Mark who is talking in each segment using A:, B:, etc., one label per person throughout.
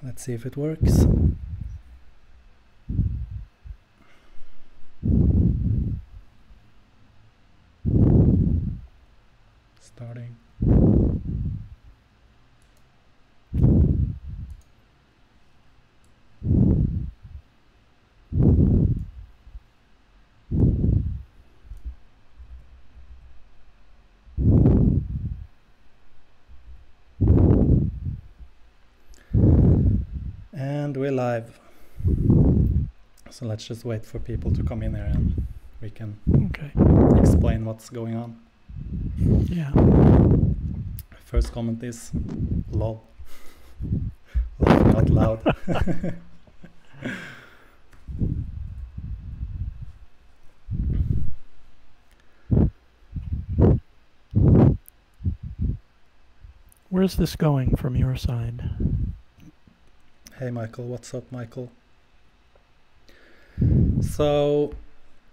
A: Let's see if it works. Starting. And we're live. So let's just wait for people to come in here and we can explain what's going on.
B: Yeah.
A: First comment is lol. Laughing out loud.
B: Where's this going from your side?
A: Hey Michael, what's up Michael? So,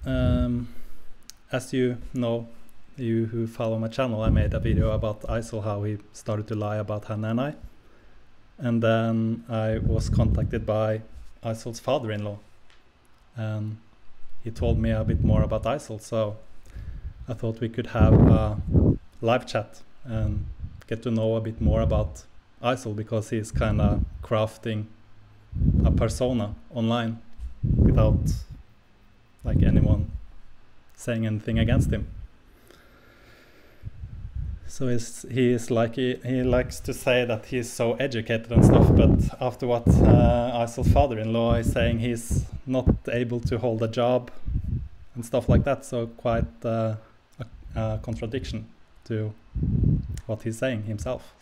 A: as you know, you who follow my channel, I made a video about Eisel, how he started to lie about Hannah and I. And then I was contacted by Eisel's father-in-law. And he told me a bit more about Eisel, so I thought we could have a live chat and get to know a bit more about Eisel, because he's kind of crafting a persona online without like anyone saying anything against him. So he likes to say that he's so educated and stuff, but after what Eisel's father-in-law is saying, he's not able to hold a job and stuff like that, so quite a contradiction to what he's saying himself.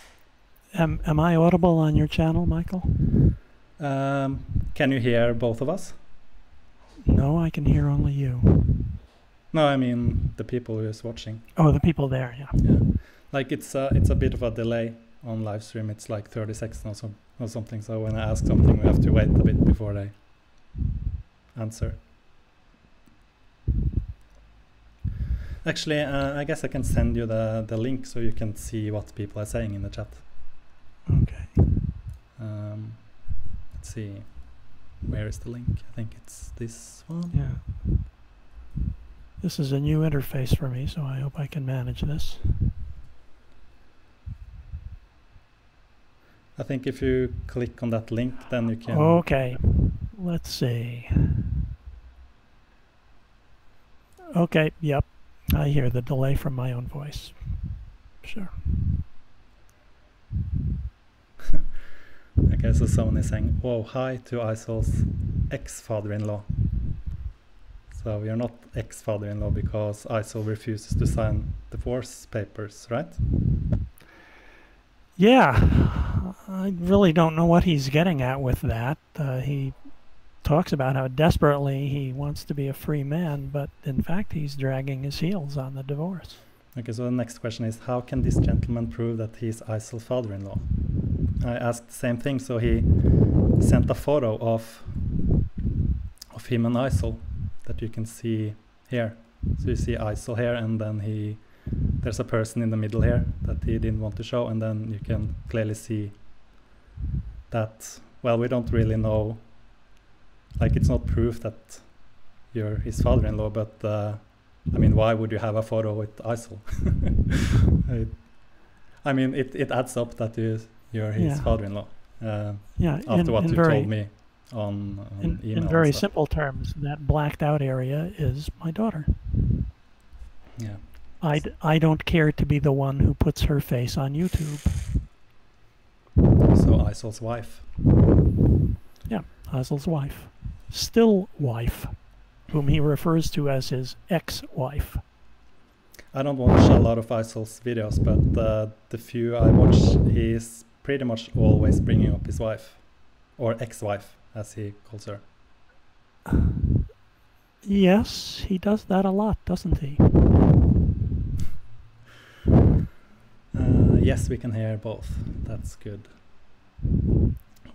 B: Am I audible on your channel, Michael?
A: Can you hear both of us?
B: No, I can hear only you.
A: No, I mean the people who is watching.
B: Oh, the people there, yeah.
A: Yeah, like it's a bit of a delay on live stream. It's like 30 seconds or something. So when I ask something, we have to wait a bit before they answer. Actually, I guess I can send you the link so you can see what people are saying in the chat.
B: Okay.
A: Let's see. Where is the link? I think it's this one.
B: Yeah. This is a new interface for me, so I hope I can manage this.
A: I think if you click on that link, then you can...
B: Okay. Let's see. Okay, yep. I hear the delay from my own voice. Sure.
A: Okay, so someone is saying, "Oh, hi to Eisel's ex-father-in-law." So you're not ex-father-in-law because Eisel refuses to sign divorce papers, right?
B: Yeah, I really don't know what he's getting at with that. He talks about how desperately he wants to be a free man, but in fact he's dragging his heels on the divorce.
A: Okay, so the next question is, how can this gentleman prove that he's Eisel's father-in-law? I asked the same thing, so he sent a photo of him and Eisel that you can see here. So you see Eisel here, and then there's a person in the middle here that he didn't want to show, and then you can clearly see that, well, we don't really know, like it's not proof that you're his father-in-law, but I mean, why would you have a photo with Eisel? I mean, it adds up that you're his father-in-law. After what you told me on email.
B: In very simple terms, that blacked out area is my daughter.
A: Yeah.
B: I don't care to be the one who puts her face on YouTube.
A: So Eisel's wife.
B: Yeah, Eisel's wife. Still wife, whom he refers to as his ex-wife.
A: I don't watch a lot of Eisel's videos, but the few I watch, he's pretty much always bringing up his wife, or ex-wife, as he calls her.
B: Yes, he does that a lot, doesn't he?
A: Yes, we can hear both. That's good.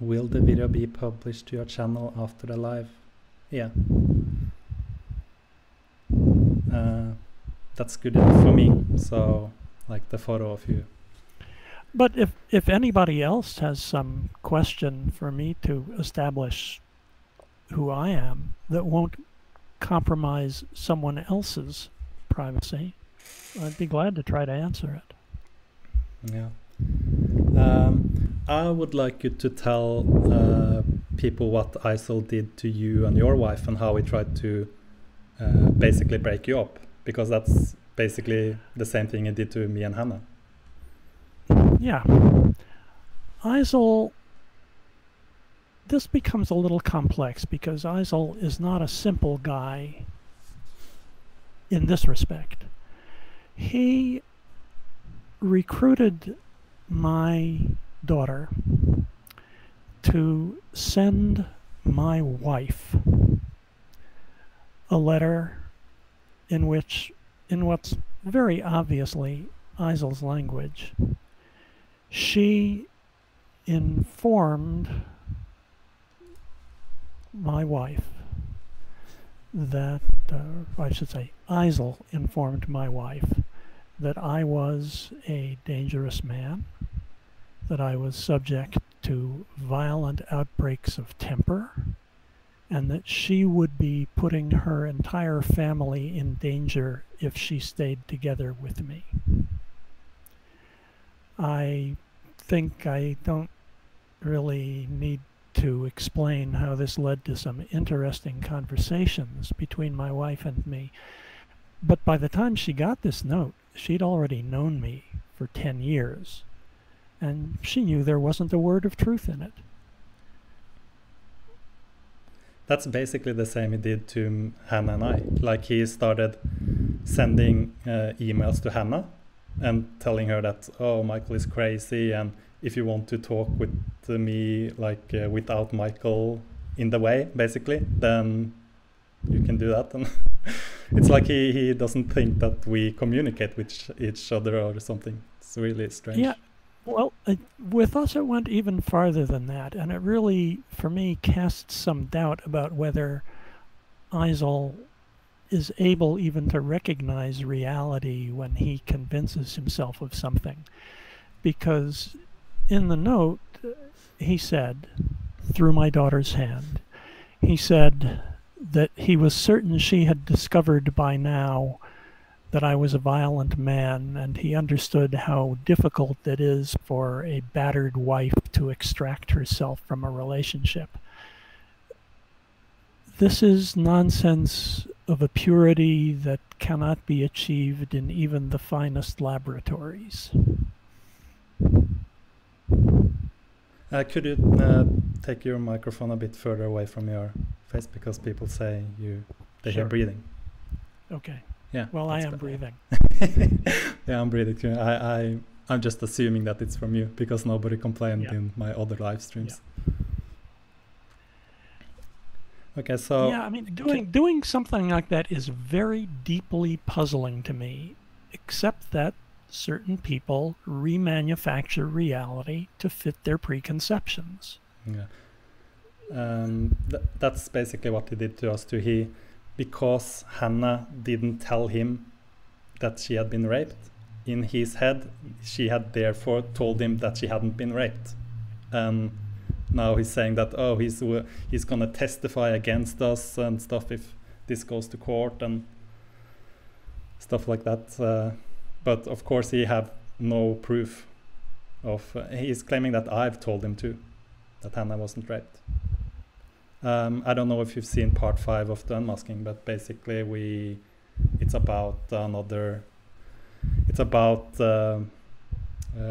A: Will the video be published to your channel after the live? Yeah. That's good enough for me. So, like the photo of you.
B: But if anybody else has some question for me to establish who I am that won't compromise someone else's privacy, I'd be glad to try to answer it.
A: Yeah. I would like you to tell people what Eisel did to you and your wife and how he tried to basically break you up, because that's basically the same thing he did to me and Hannah.
B: Yeah. Eisel, this becomes a little complex because Eisel is not a simple guy in this respect. He recruited my daughter to send my wife a letter in which, in what's very obviously Eisel's language, she informed my wife that, I should say, Eisel informed my wife that I was a dangerous man, that I was subject to violent outbreaks of temper, and that she would be putting her entire family in danger if she stayed together with me. I think I don't really need to explain how this led to some interesting conversations between my wife and me. But by the time she got this note, she'd already known me for 10 years, and she knew there wasn't a word of truth in it.
A: That's basically the same he did to Hannah and I. Like, he started sending emails to Hannah and telling her that, oh, Michael is crazy, and if you want to talk with me like without Michael in the way, basically, then you can do that. And it's like he doesn't think that we communicate with each other or something. It's really strange.
B: Yeah, well, with us it went even farther than that, and it really, for me, casts some doubt about whether Eisel is able even to recognize reality when he convinces himself of something. Because in the note, he said, through my daughter's hand, he said that he was certain she had discovered by now that I was a violent man, and he understood how difficult it is for a battered wife to extract herself from a relationship. This is nonsense of a purity that cannot be achieved in even the finest laboratories.
A: Could you take your microphone a bit further away from your face, because people say they hear breathing.
B: Okay.
A: Yeah.
B: Well, I am breathing.
A: Yeah, I'm breathing too. I'm just assuming that it's from you, because nobody complained in my other live streams. Yeah. Okay, so
B: yeah, I mean, doing something like that is very deeply puzzling to me, except that certain people remanufacture reality to fit their preconceptions.
A: Yeah. That's basically what he did to us too. Because Hannah didn't tell him that she had been raped, in his head, she had therefore told him that she hadn't been raped. Now he's saying that, oh, he's gonna testify against us and stuff if this goes to court and stuff like that. But of course he have no proof of. He's claiming that I've told him too, that Hannah wasn't raped. I don't know if you've seen part 5 of the unmasking, but basically it's about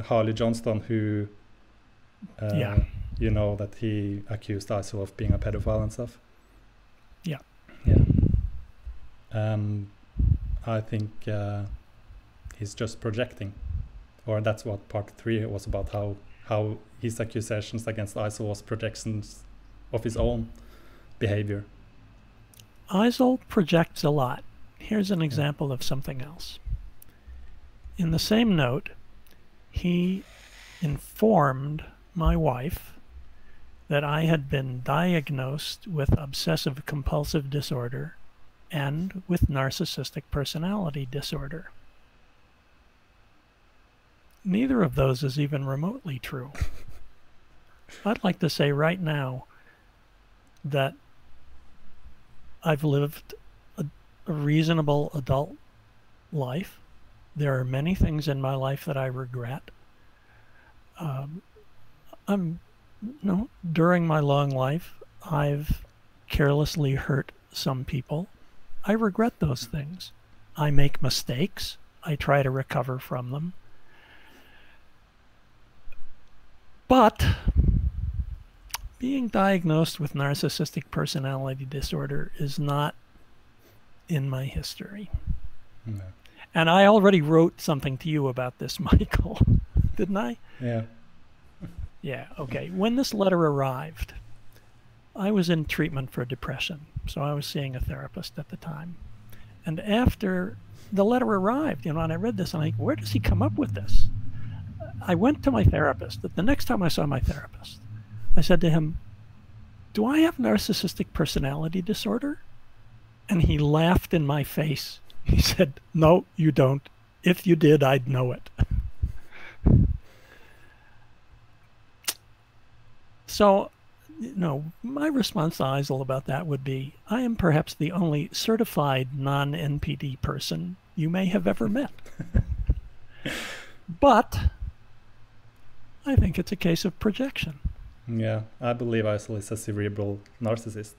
A: Harley Johnston, who you know, that he accused Eisel of being a pedophile and stuff.
B: Yeah.
A: I think he's just projecting, or that's what part 3 was about, how his accusations against Eisel was projections of his own behavior.
B: Eisel projects a lot. Here's an example of something else. In the same note, he informed my wife that I had been diagnosed with obsessive-compulsive disorder and with narcissistic personality disorder. neither of those is even remotely true. I'd like to say right now that I've lived a reasonable adult life. There are many things in my life that I regret. During my long life, I've carelessly hurt some people. I regret those things. I make mistakes. I try to recover from them. But being diagnosed with narcissistic personality disorder is not in my history.
A: No.
B: And I already wrote something to you about this, Michael, didn't I?
A: Yeah.
B: Yeah, okay. When this letter arrived, I was in treatment for depression, so I was seeing a therapist at the time. And after the letter arrived, and I read this, and I'm like, where does he come up with this? I went to my therapist. The next time I saw my therapist, I said to him, do I have narcissistic personality disorder? And he laughed in my face. He said, no, you don't. If you did, I'd know it. So, my response to Eisel about that would be, I am perhaps the only certified non-NPD person you may have ever met. But I think it's a case of projection.
A: Yeah, I believe Eisel is a cerebral narcissist.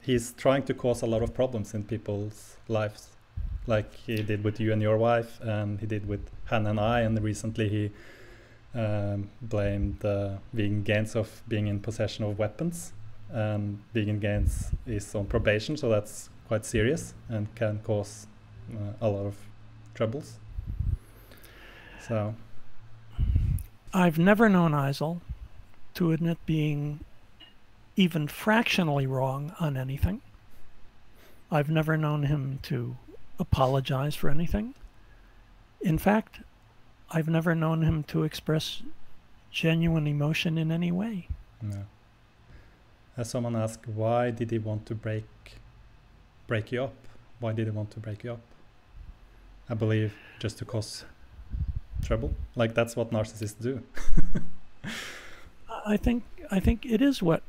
A: He's trying to cause a lot of problems in people's lives, like he did with you and your wife, and he did with Hannah and I, and recently he blamed Vegan Gains of being in possession of weapons. And Vegan Gains is on probation, so that's quite serious and can cause a lot of troubles. So
B: I've never known Eisel to admit being even fractionally wrong on anything. I've never known him to apologize for anything. In fact, I've never known him to express genuine emotion in any way.
A: No. As someone asked, why did he want to break you up? Why did he want to break you up? I believe just to cause trouble. Like that's what narcissists do.
B: I think it is what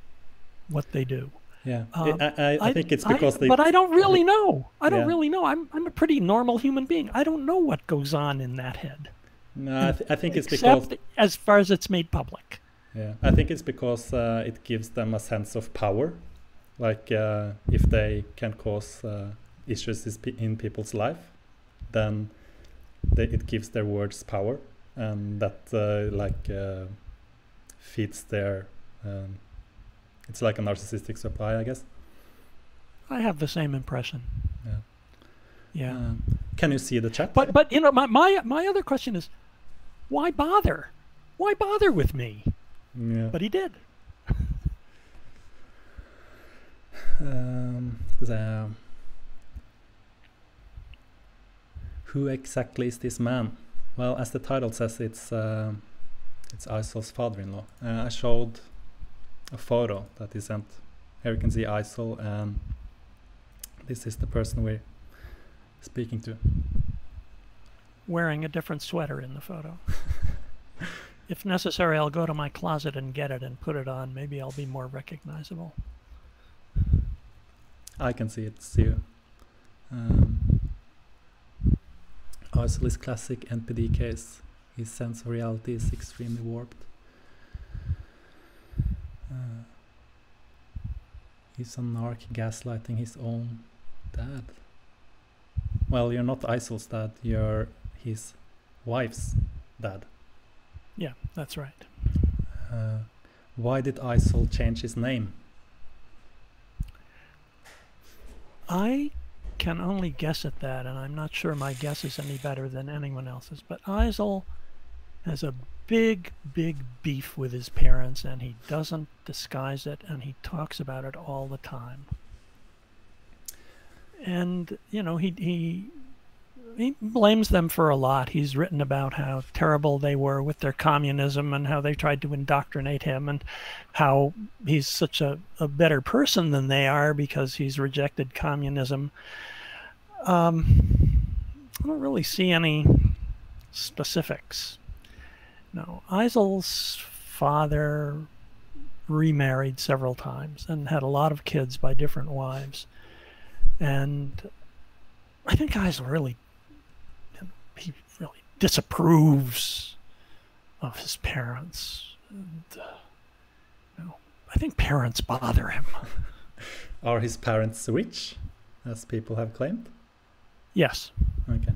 B: they do.
A: Yeah, I think it's because they.
B: But I don't really know. I don't really know. I'm a pretty normal human being. I don't know what goes on in that head.
A: No, I think it's
B: because as far as it's made public.
A: Yeah, I think it's because it gives them a sense of power. Like if they can cause issues in people's life, then it gives their words power, and that feeds their. It's like a narcissistic supply, I guess.
B: I have the same impression.
A: Yeah.
B: Yeah.
A: Can you see the chat?
B: But my other question is, why bother? Why bother with me?
A: Yeah.
B: But he did.
A: Who exactly is this man? Well, as the title says, it's Eisel's father-in-law. I showed a photo that he sent. Here you can see Eisel, and this is the person we're speaking to.
B: Wearing a different sweater in the photo. If necessary, I'll go to my closet and get it and put it on. Maybe I'll be more recognizable.
A: I can see it's you. Eisel's classic NPD case. His sense of reality is extremely warped. He's a narc gaslighting his own dad. Well, you're not Eisel's dad, you're his wife's dad.
B: Yeah, that's right.
A: Why did Eisel change his name?
B: I can only guess at that, and I'm not sure my guess is any better than anyone else's, but Eisel has a big beef with his parents, and he doesn't disguise it, and he talks about it all the time. And he blames them for a lot. He's written about how terrible they were with their communism and how they tried to indoctrinate him, and how he's such a better person than they are because he's rejected communism. I don't really see any specifics. No, Eisel's father remarried several times and had a lot of kids by different wives. And I think Eisel really, he really disapproves of his parents. And, I think parents bother him.
A: Are his parents rich, as people have claimed?
B: Yes.
A: Okay.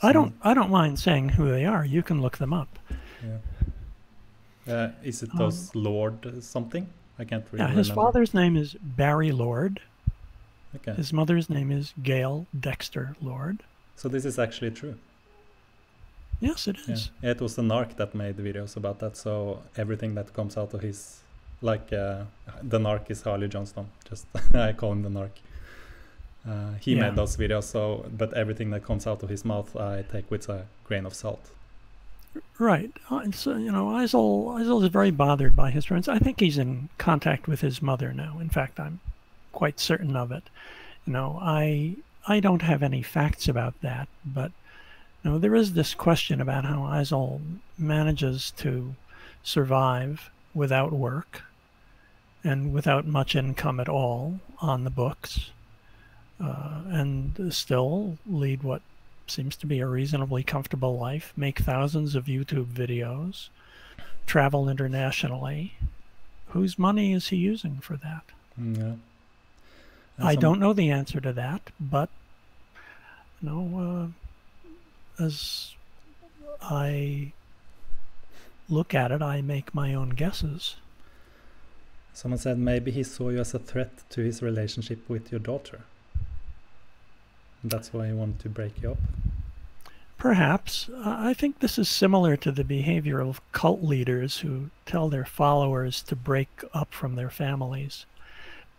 B: I don't mind saying who they are. You can look them up.
A: Yeah. Is it those Lord something? I can't really remember.
B: His father's name is Barry Lord.
A: Okay.
B: His mother's name is Gail Dexter Lord.
A: So this is actually true.
B: Yes, it is.
A: Yeah, it was the Narc that made videos about that. So everything that comes out of his, like the Narc is Harley Johnston. Just I call him the Narc. He made those videos. So, but everything that comes out of his mouth, I take with a grain of salt.
B: Right. So Eisel is very bothered by his parents. I think he's in contact with his mother now. In fact, I'm quite certain of it. I don't have any facts about that, but there is this question about how Eisel manages to survive without work and without much income at all on the books, and still lead what seems to be a reasonably comfortable life, make thousands of YouTube videos, travel internationally. Whose money is he using for that?
A: Yeah.
B: I don't know the answer to that, but as I look at it, I make my own guesses.
A: Someone said maybe he saw you as a threat to his relationship with your daughter. And that's why he wanted to break you up.
B: Perhaps. I think this is similar to the behavior of cult leaders who tell their followers to break up from their families,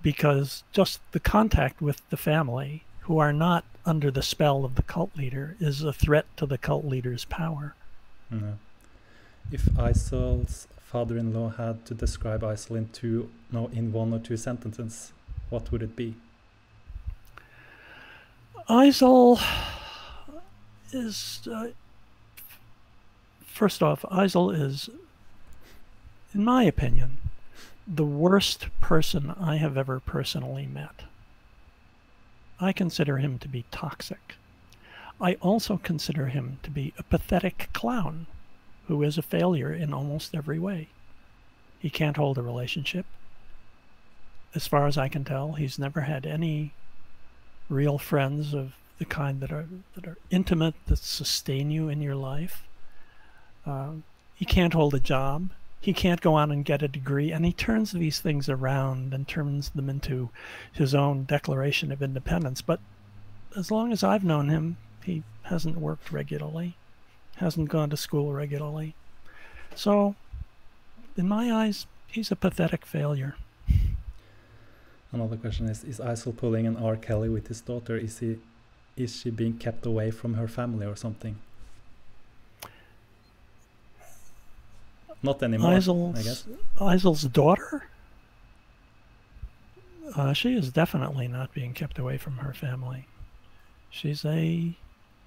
B: because just the contact with the family, who are not under the spell of the cult leader, is a threat to the cult leader's power.
A: Yeah. If Eisel's father-in-law had to describe Eisel in one or two sentences, what would it be?
B: Eisel is, first off, Eisel is, in my opinion, the worst person I have ever personally met. I consider him to be toxic. I also consider him to be a pathetic clown who is a failure in almost every way. He can't hold a relationship. As far as I can tell, he's never had any real friends of the kind that are intimate, that sustain you in your life. He can't hold a job. He can't go on and get a degree, and he turns these things around and turns them into his own Declaration of Independence. But as long as I've known him, he hasn't worked regularly, hasn't gone to school regularly. So, in my eyes, he's a pathetic failure.
A: Another question is Eisel pulling an R. Kelly with his daughter? Is she being kept away from her family or something? Not anymore, I guess.
B: Eisel's daughter? She is definitely not being kept away from her family. She's a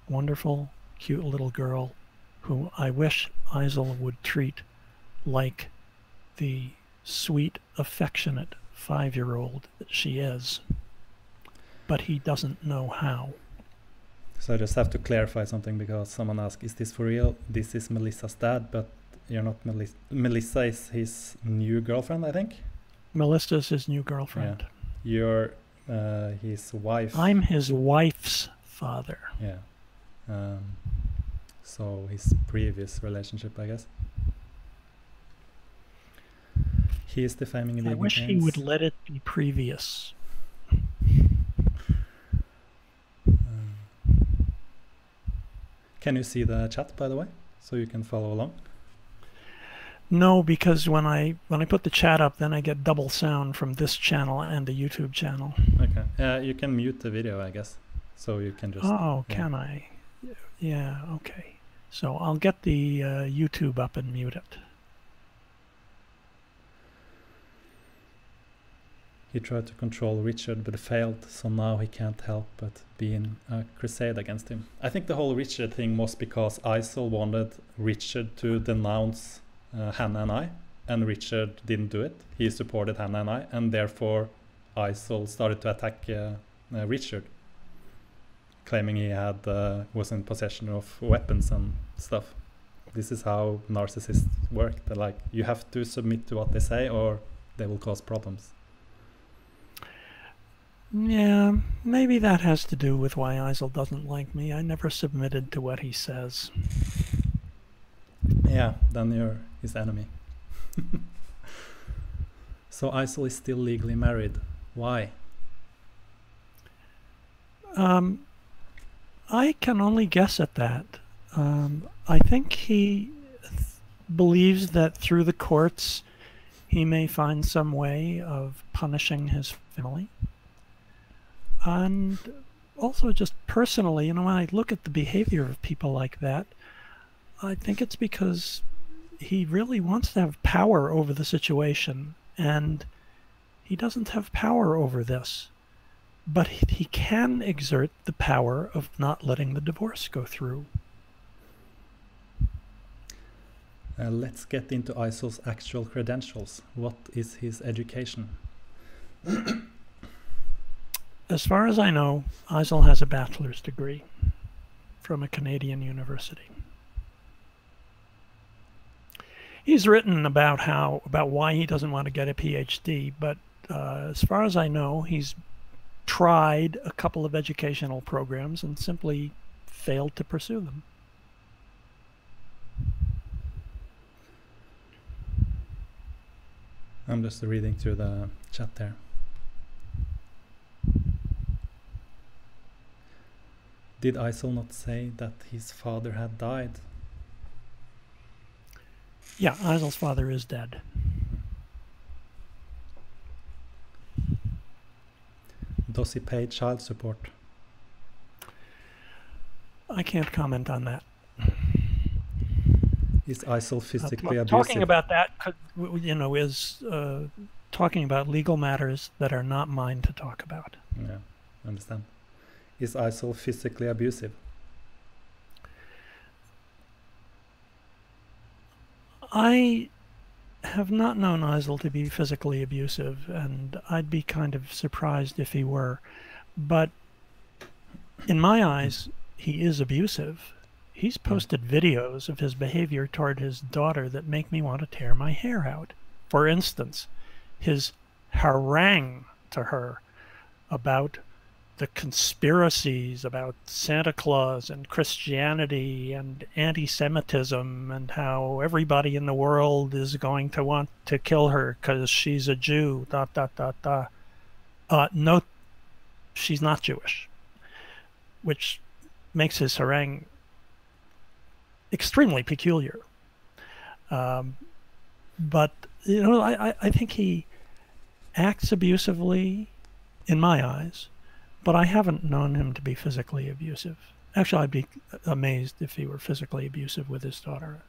B: wonderful, cute little girl who I wish Eisel would treat like the sweet, affectionate 5-year-old that she is. But he doesn't know how.
A: So I just have to clarify something, because someone asked, is this for real? This is Melissa's dad, but you're not Melissa. Melissa is his new girlfriend, I think.
B: Melissa's his new girlfriend.
A: Yeah. You're his wife.
B: I'm his wife's father.
A: Yeah. So his previous relationship, I guess. He is defaming the
B: I wish he would let it be previous.
A: Can you see the chat, by the way, so you can follow along?
B: No, because when I put the chat up, then I get double sound from this channel and the YouTube channel.
A: Okay. You can mute the video, I guess, so you can just.
B: Oh, yeah. Can I? Yeah. Okay. So I'll get the YouTube up and mute it.
A: He tried to control Richard but failed, so now he can't help but be in a crusade against him. I think the whole Richard thing was because Eisel wanted Richard to denounce Hannah and I, and Richard didn't do it. He supported Hannah and I, and therefore Eisel started to attack Richard, claiming he had was in possession of weapons and stuff. This is how narcissists work. They're like, you have to submit to what they say or they will cause problems.
B: Yeah, maybe that has to do with why Eisel doesn't like me. I never submitted to what he says.
A: Yeah, then you're his enemy. So Eisel is still legally married. Why?
B: I can only guess at that. I think he believes that through the courts he may find some way of punishing his family. And also just personally, when I look at the behavior of people like that, I think it's because he really wants to have power over the situation, and he doesn't have power over this. But he can exert the power of not letting the divorce go through.
A: Let's get into Eisel's actual credentials. What is his education?
B: As far as I know, Eisel has a bachelor's degree from a Canadian university. He's written about why he doesn't want to get a PhD, but as far as I know, he's tried a couple of educational programs and simply failed to pursue them.
A: I'm just reading through the chat there. Did Eisel not say that his father had died?
B: Yeah, Eisel's father is dead.
A: Does he pay child support?
B: I can't comment on that.
A: Is Eisel physically abusive?
B: Talking about that, is talking about legal matters that are not mine to talk about.
A: Yeah, I understand. Is Eisel physically abusive?
B: I have not known Eisel to be physically abusive, and I'd be kind of surprised if he were. But in my eyes, he is abusive. He's posted videos of his behavior toward his daughter that make me want to tear my hair out. For instance, his harangue to her about the conspiracies about Santa Claus and Christianity and anti-Semitism and how everybody in the world is going to want to kill her because she's a Jew, ... No, she's not Jewish, which makes his harangue extremely peculiar. But, I think he acts abusively in my eyes. But I haven't known him to be physically abusive. Actually, I'd be amazed if he were physically abusive with his daughter.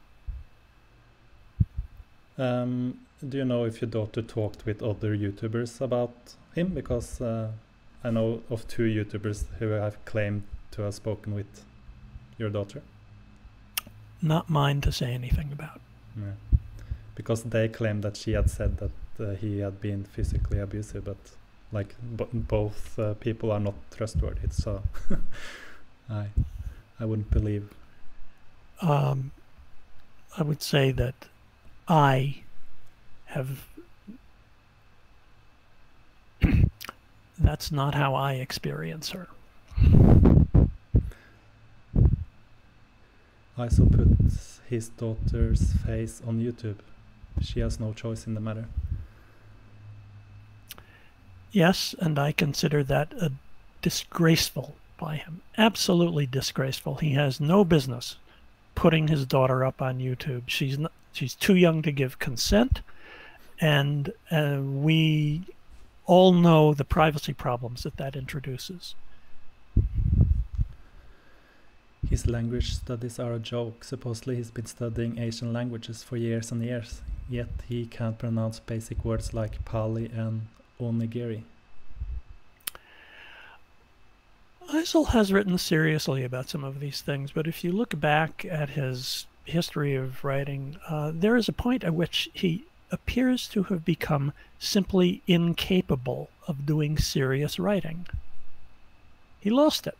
A: Do you know if your daughter talked with other YouTubers about him? Because I know of 2 YouTubers who have claimed to have spoken with your daughter.
B: Not mine to say anything about.
A: Yeah. Because they claimed that she had said that he had been physically abusive, but both people are not trustworthy, so I wouldn't believe.
B: I would say that I have that's not how I experience her.
A: Eisel puts his daughter's face on YouTube. She has no choice in the matter.
B: Yes, and I consider that disgraceful by him. Absolutely disgraceful. He has no business putting his daughter up on YouTube. She's too young to give consent, and we all know the privacy problems that introduces.
A: His language studies are a joke. Supposedly he's been studying Asian languages for years and years, yet he can't pronounce basic words like Pali and onigiri?
B: Eisel has written seriously about some of these things, but if you look back at his history of writing, there is a point at which he appears to have become simply incapable of doing serious writing. He lost it.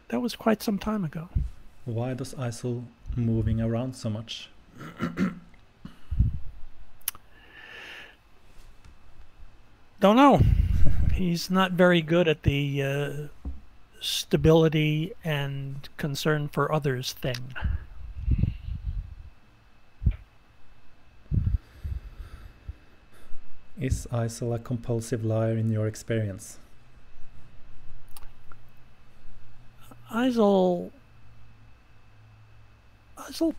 B: That was quite some time ago.
A: Why does Eisel moving around so much?
B: Don't know. He's not very good at the stability and concern for others thing.
A: Is Eisel a compulsive liar in your experience?
B: Eisel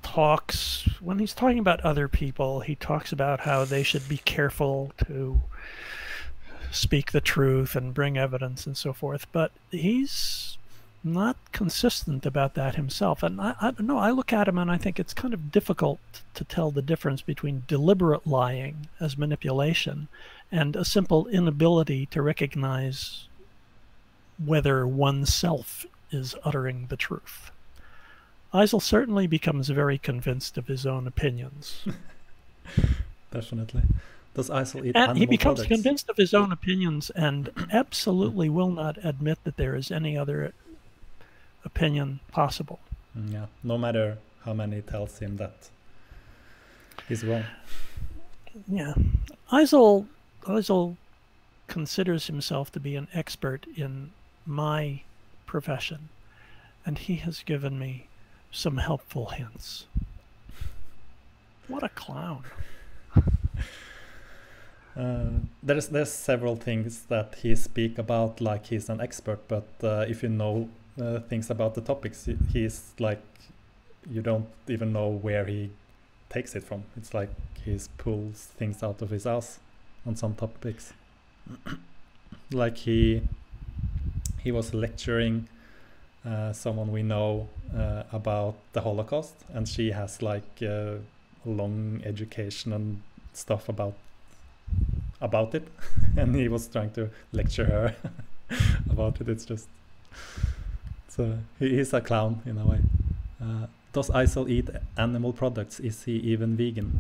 B: talks, when he's talking about other people, he talks about how they should be careful to speak the truth and bring evidence and so forth, but he's not consistent about that himself. And I don't know, I look at him and I think it's kind of difficult to tell the difference between deliberate lying as manipulation and a simple inability to recognize whether oneself is uttering the truth. Eisel certainly becomes very convinced of his own opinions.
A: Definitely. Does Eisel eat
B: and
A: animal
B: he becomes
A: products?
B: convinced of his own opinions and absolutely will not admit that there is any other opinion possible.
A: Yeah, no matter how many tells him that he's wrong.
B: Yeah. Eisel considers himself to be an expert in my profession, and he has given me some helpful hints. What a clown.
A: There's several things that he speak about like he's an expert, but if you know things about the topics, he's like, you don't even know where he takes it from. It's like he pulls things out of his ass on some topics. Like he was lecturing someone we know about the Holocaust, and she has like long education and stuff about it, and he was trying to lecture her about it. It's just, so he's a clown in a way. Does Eisel eat animal products? Is he even vegan?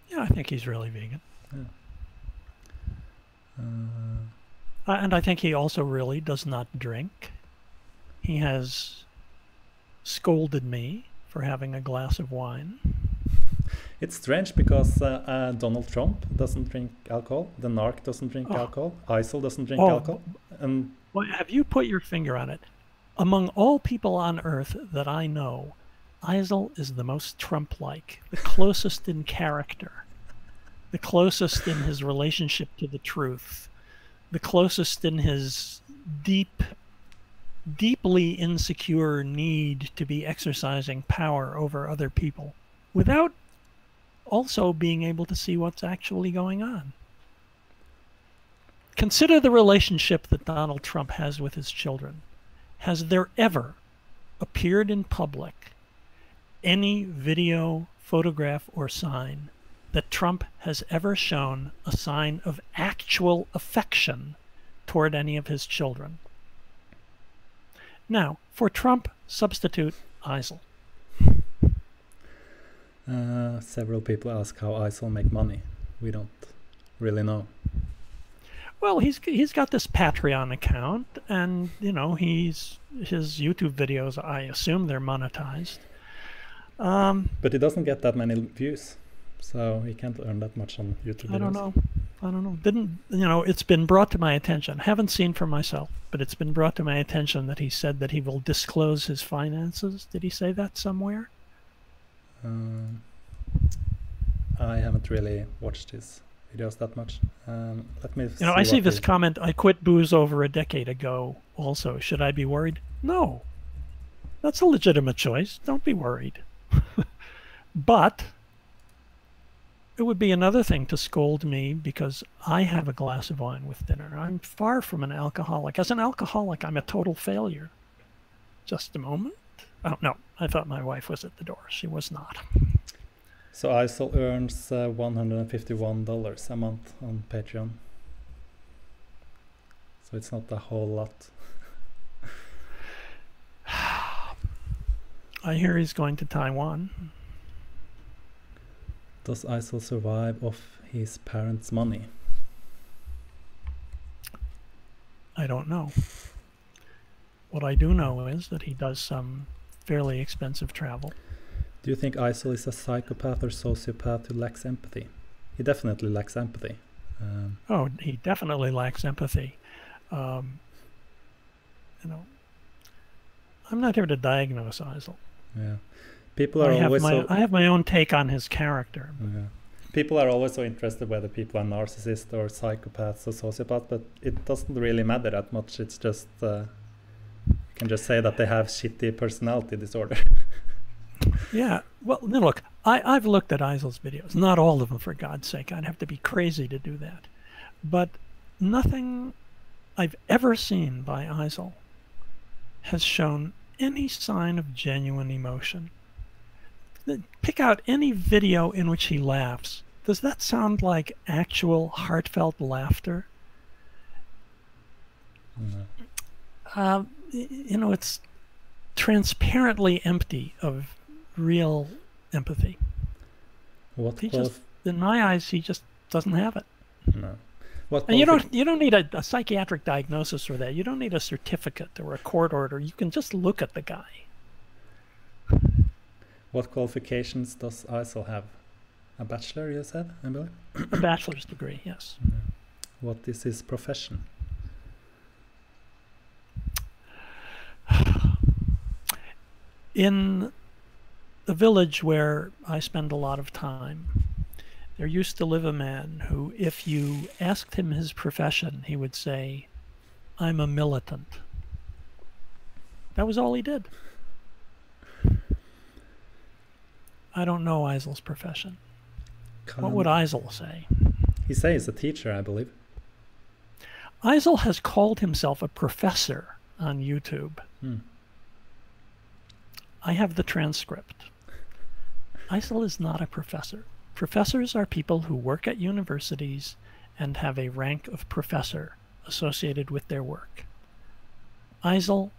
B: Yeah, I think he's really vegan.
A: Yeah.
B: And I think he also really does not drink. He has scolded me for having a glass of wine.
A: It's strange because Donald Trump doesn't drink alcohol, the narc doesn't drink alcohol, Eisel doesn't drink alcohol. And
B: well, have you put your finger on it? Among all people on Earth that I know, Eisel is the most Trump-like, the closest in character, the closest in his relationship to the truth, the closest in his deeply insecure need to be exercising power over other people without also being able to see what's actually going on. Consider the relationship that Donald Trump has with his children. Has there ever appeared in public any video, photograph, or sign that Trump has ever shown a sign of actual affection toward any of his children? Now, for Trump, substitute Eisel.
A: Several people ask how Eisel make money. We don't really know.
B: Well, he's got this Patreon account, and you know his YouTube videos, I assume they're monetized.
A: But he doesn't get that many views, so he can't earn that much on YouTube videos.
B: I don't know. It's been brought to my attention. Haven't seen for myself, but it's been brought to my attention that he said that he will disclose his finances. Did he say that somewhere?
A: I haven't really watched his videos that much. Let me.
B: I see this comment. I quit booze over a decade ago. Also, should I be worried? No, that's a legitimate choice. Don't be worried. But it would be another thing to scold me because I have a glass of wine with dinner. I'm far from an alcoholic. As an alcoholic, I'm a total failure. Just a moment. Oh, no. I thought my wife was at the door. She was not.
A: So Eisel earns $151 a month on Patreon. So it's not a whole lot.
B: I hear he's going to Taiwan.
A: Does Eisel survive off his parents' money?
B: I don't know. What I do know is that he does some fairly expensive travel.
A: Do you think Eisel is a psychopath or sociopath who lacks empathy? He definitely lacks empathy.
B: Oh, he definitely lacks empathy. You know, I'm not here to diagnose Eisel.
A: Yeah, people are always
B: I have my own take on his character.
A: Yeah. People are always so interested whether people are narcissists or psychopaths or sociopaths, but it doesn't really matter that much. It's just you can just say that they have shitty personality disorder.
B: Yeah, well, no, look, I've looked at Eisel's videos. Not all of them, for God's sake. I'd have to be crazy to do that. But nothing I've ever seen by Eisel has shown any sign of genuine emotion. Pick out any video in which he laughs. Does that sound like actual heartfelt laughter?
A: No.
B: You know, it's transparently empty of real empathy. In my eyes, he just doesn't have it.
A: No.
B: And you don't need a psychiatric diagnosis for that. You don't need a certificate or a court order. You can just look at the guy.
A: What qualifications does Eisel have? A bachelor, you said, I believe?
B: A bachelor's degree, yes.
A: What is his profession?
B: In the village where I spend a lot of time, there used to live a man who, if you asked him his profession, he would say, "I'm a militant." That was all he did. I don't know Eisel's profession. What would Eisel say?
A: He says a teacher, I believe.
B: Eisel has called himself a professor on YouTube. I have the transcript. Eisel is not a professor. Professors are people who work at universities and have a rank of professor associated with their work. Eisel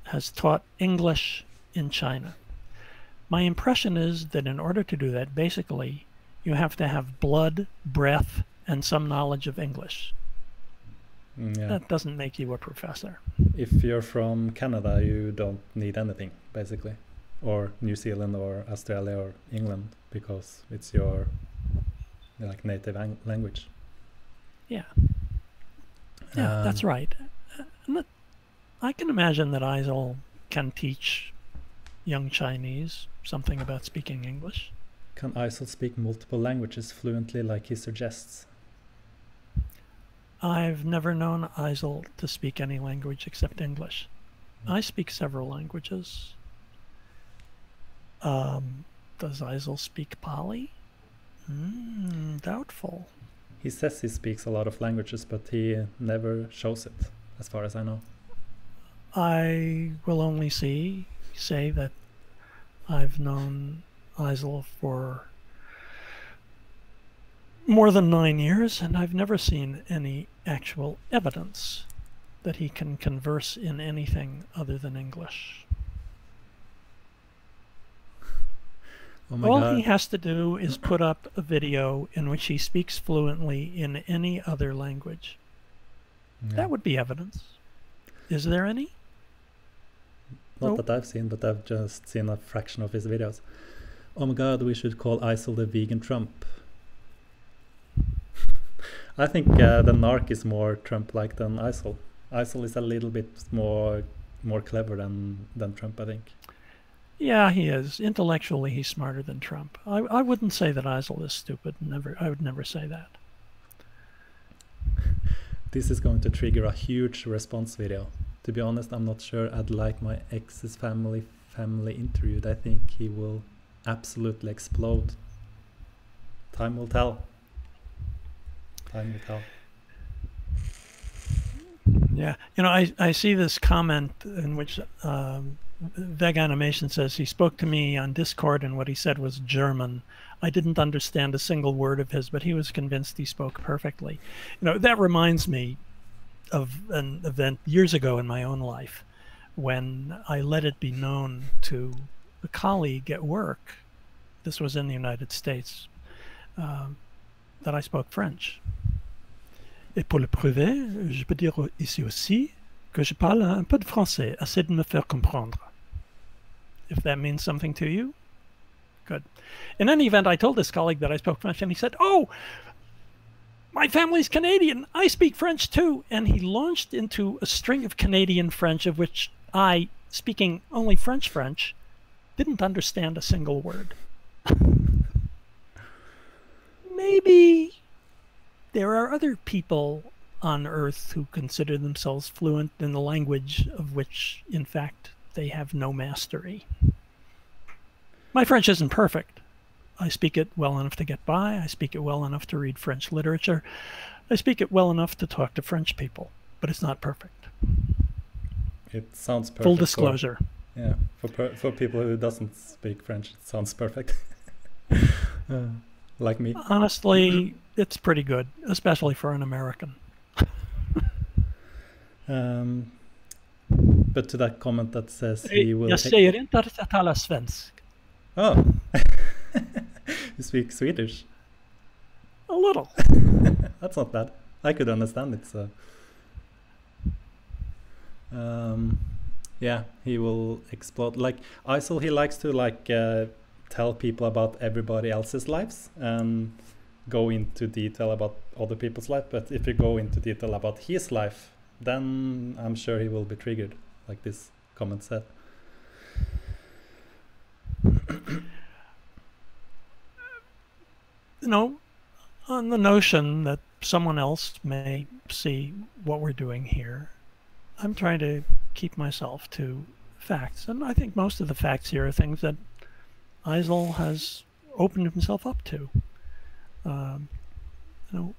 B: has taught English in China. My impression is that in order to do that, basically, you have to have blood, breath, and some knowledge of English.
A: Yeah.
B: That doesn't make you a professor.
A: If you're from Canada, you don't need anything, basically. Or New Zealand or Australia or England, because it's your native language.
B: Yeah. Yeah, that's right. I can imagine that Eisel can teach young Chinese something about speaking English.
A: Can Eisel speak multiple languages fluently like he suggests?
B: I've never known Eisel to speak any language except English. I speak several languages. Does Eisel speak Pali? Doubtful.
A: He says he speaks a lot of languages, but he never shows it, as far as I know.
B: I will only say that I've known Eisel for more than 9 years, and I've never seen any actual evidence that he can converse in anything other than English.
A: Oh my
B: All
A: God.
B: he has to do is put up a video in which he speaks fluently in any other language.
A: Yeah.
B: That would be evidence. Is there any?
A: Not that I've seen, but I've just seen a fraction of his videos. Oh my God, we should call Eisel the vegan Trump. I think the narc is more Trump-like than Eisel. Eisel is a little bit more clever than Trump, I think.
B: Yeah, he is. Intellectually, he's smarter than Trump. I wouldn't say that Eisel is stupid. I would never say that.
A: This is going to trigger a huge response video. To be honest, I'm not sure I'd like my ex's family interviewed. I think he will absolutely explode. Time will tell. Time will tell.
B: Yeah, you know, I see this comment in which Veganimation says he spoke to me on Discord and what he said was German. I didn't understand a single word of his, but he was convinced he spoke perfectly. That reminds me of an event years ago in my own life when I let it be known to a colleague at work, this was in the United States, that I spoke French. Et pour le prouver, je peux dire ici aussi que je parle un peu de français, assez de me faire comprendre. If that means something to you, good. In any event, I told this colleague that I spoke French, and he said, "Oh, my family's Canadian. I speak French too." And he launched into a string of Canadian French, of which I, speaking only French, didn't understand a single word. Maybe there are other people on Earth who consider themselves fluent in the language of which, in fact, they have no mastery. My French isn't perfect. I speak it well enough to get by. I speak it well enough to read French literature. I speak it well enough to talk to French people, but it's not perfect.
A: It sounds perfect.
B: Full disclosure.
A: Yeah, for people who doesn't speak French, it sounds perfect. Like me.
B: Honestly, it's pretty good, especially for an American.
A: But to that comment that says he will...
B: Jag säger inte att jag talar svensk.
A: Oh, you speak Swedish?
B: A little.
A: That's not bad. I could understand it, so... yeah, he will explode. Like Eisel, he likes to tell people about everybody else's lives and go into detail about other people's life. But if you go into detail about his life, then I'm sure he will be triggered, like this comment said.
B: On the notion that someone else may see what we're doing here, I'm trying to keep myself to facts. And I think most of the facts here are things that Eisel has opened himself up to.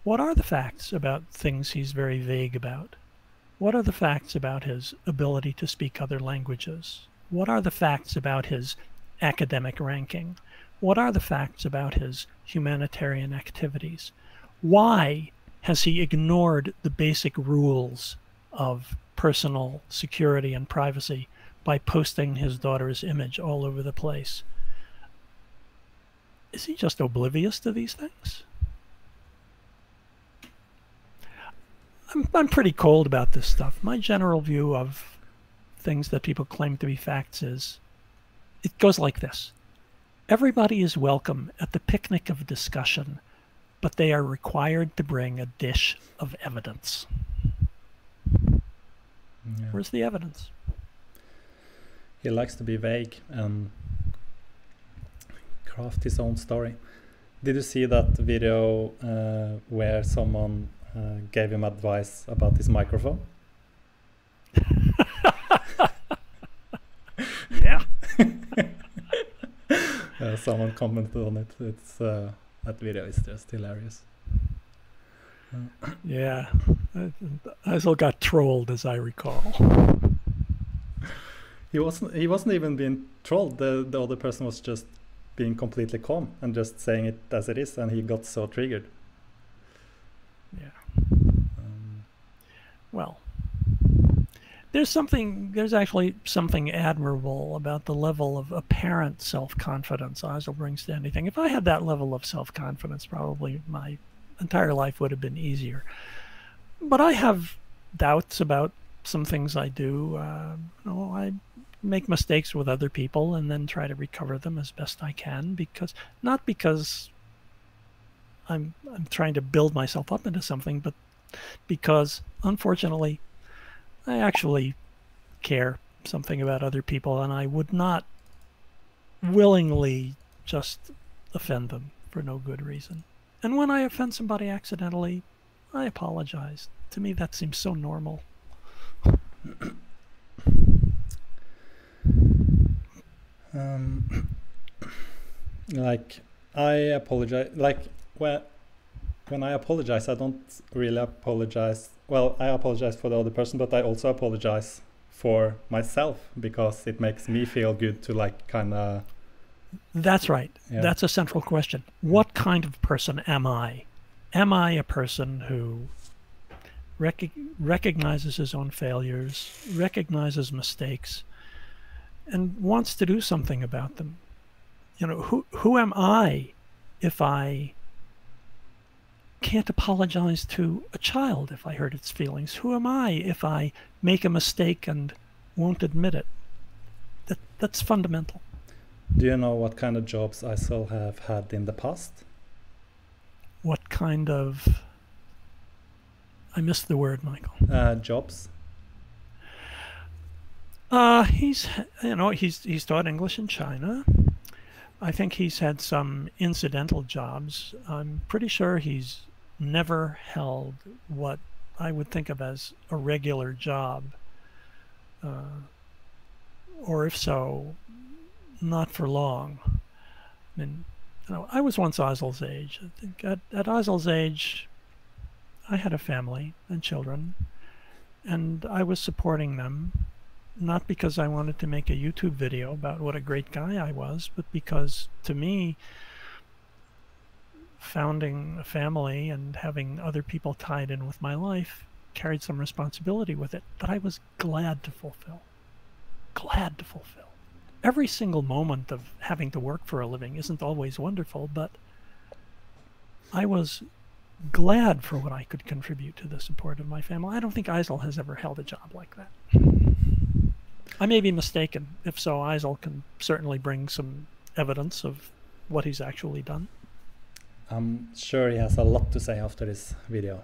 B: What are the facts about things he's very vague about? What are the facts about his ability to speak other languages? What are the facts about his academic ranking? What are the facts about his humanitarian activities? Why has he ignored the basic rules of personal security and privacy by posting his daughter's image all over the place? Is he just oblivious to these things? I'm pretty cold about this stuff. My general view of things that people claim to be facts is, it goes like this. Everybody is welcome at the picnic of discussion, but they are required to bring a dish of evidence.
A: Yeah.
B: Where's the evidence?
A: He likes to be vague and craft his own story. Did you see that video where someone gave him advice about his microphone?
B: Yeah.
A: Someone commented on it. It's that video is just hilarious.
B: Yeah, Eisel got trolled, as I recall.
A: He wasn't even being trolled. The other person was just being completely calm and just saying it as it is, and he got so triggered.
B: Yeah. Well, there's actually something admirable about the level of apparent self-confidence Eisel brings to anything. If I had that level of self-confidence, probably my entire life would have been easier. But I have doubts about some things I do. I make mistakes with other people and then try to recover them as best I can, not because I'm trying to build myself up into something, but because, unfortunately, I actually care something about other people, and I would not willingly just offend them for no good reason. And when I offend somebody accidentally, I apologize. To me, that seems so normal.
A: Like, I apologize. Like, when I apologize, I don't really apologize. Well, I apologize for the other person, but I also apologize for myself, because it makes me feel good to like kind of...
B: That's right.
A: Yeah.
B: That's a central question. What kind of person am I? Am I a person who recognizes his own failures, recognizes mistakes, and wants to do something about them? You know, who am I if I can't apologize to a child if I hurt its feelings? Who am I if I make a mistake and won't admit it? That's fundamental.
A: Do you know what kind of jobs Eisel have had in the past?
B: What kind of... I missed the word, Michael.
A: Jobs.
B: He's taught English in China. I think he's had some incidental jobs. I'm pretty sure he's never held what I would think of as a regular job, or if so, not for long. I mean, I was once Eisel's age. I think at Eisel's age, I had a family and children, and I was supporting them, not because I wanted to make a YouTube video about what a great guy I was, but because, to me, founding a family and having other people tied in with my life carried some responsibility with it that I was glad to fulfill. Glad to fulfill. Every single moment of having to work for a living isn't always wonderful, but I was glad for what I could contribute to the support of my family. I don't think Eisel has ever held a job like that. I may be mistaken. If so, Eisel can certainly bring some evidence of what he's actually done.
A: I'm sure he has a lot to say after this video.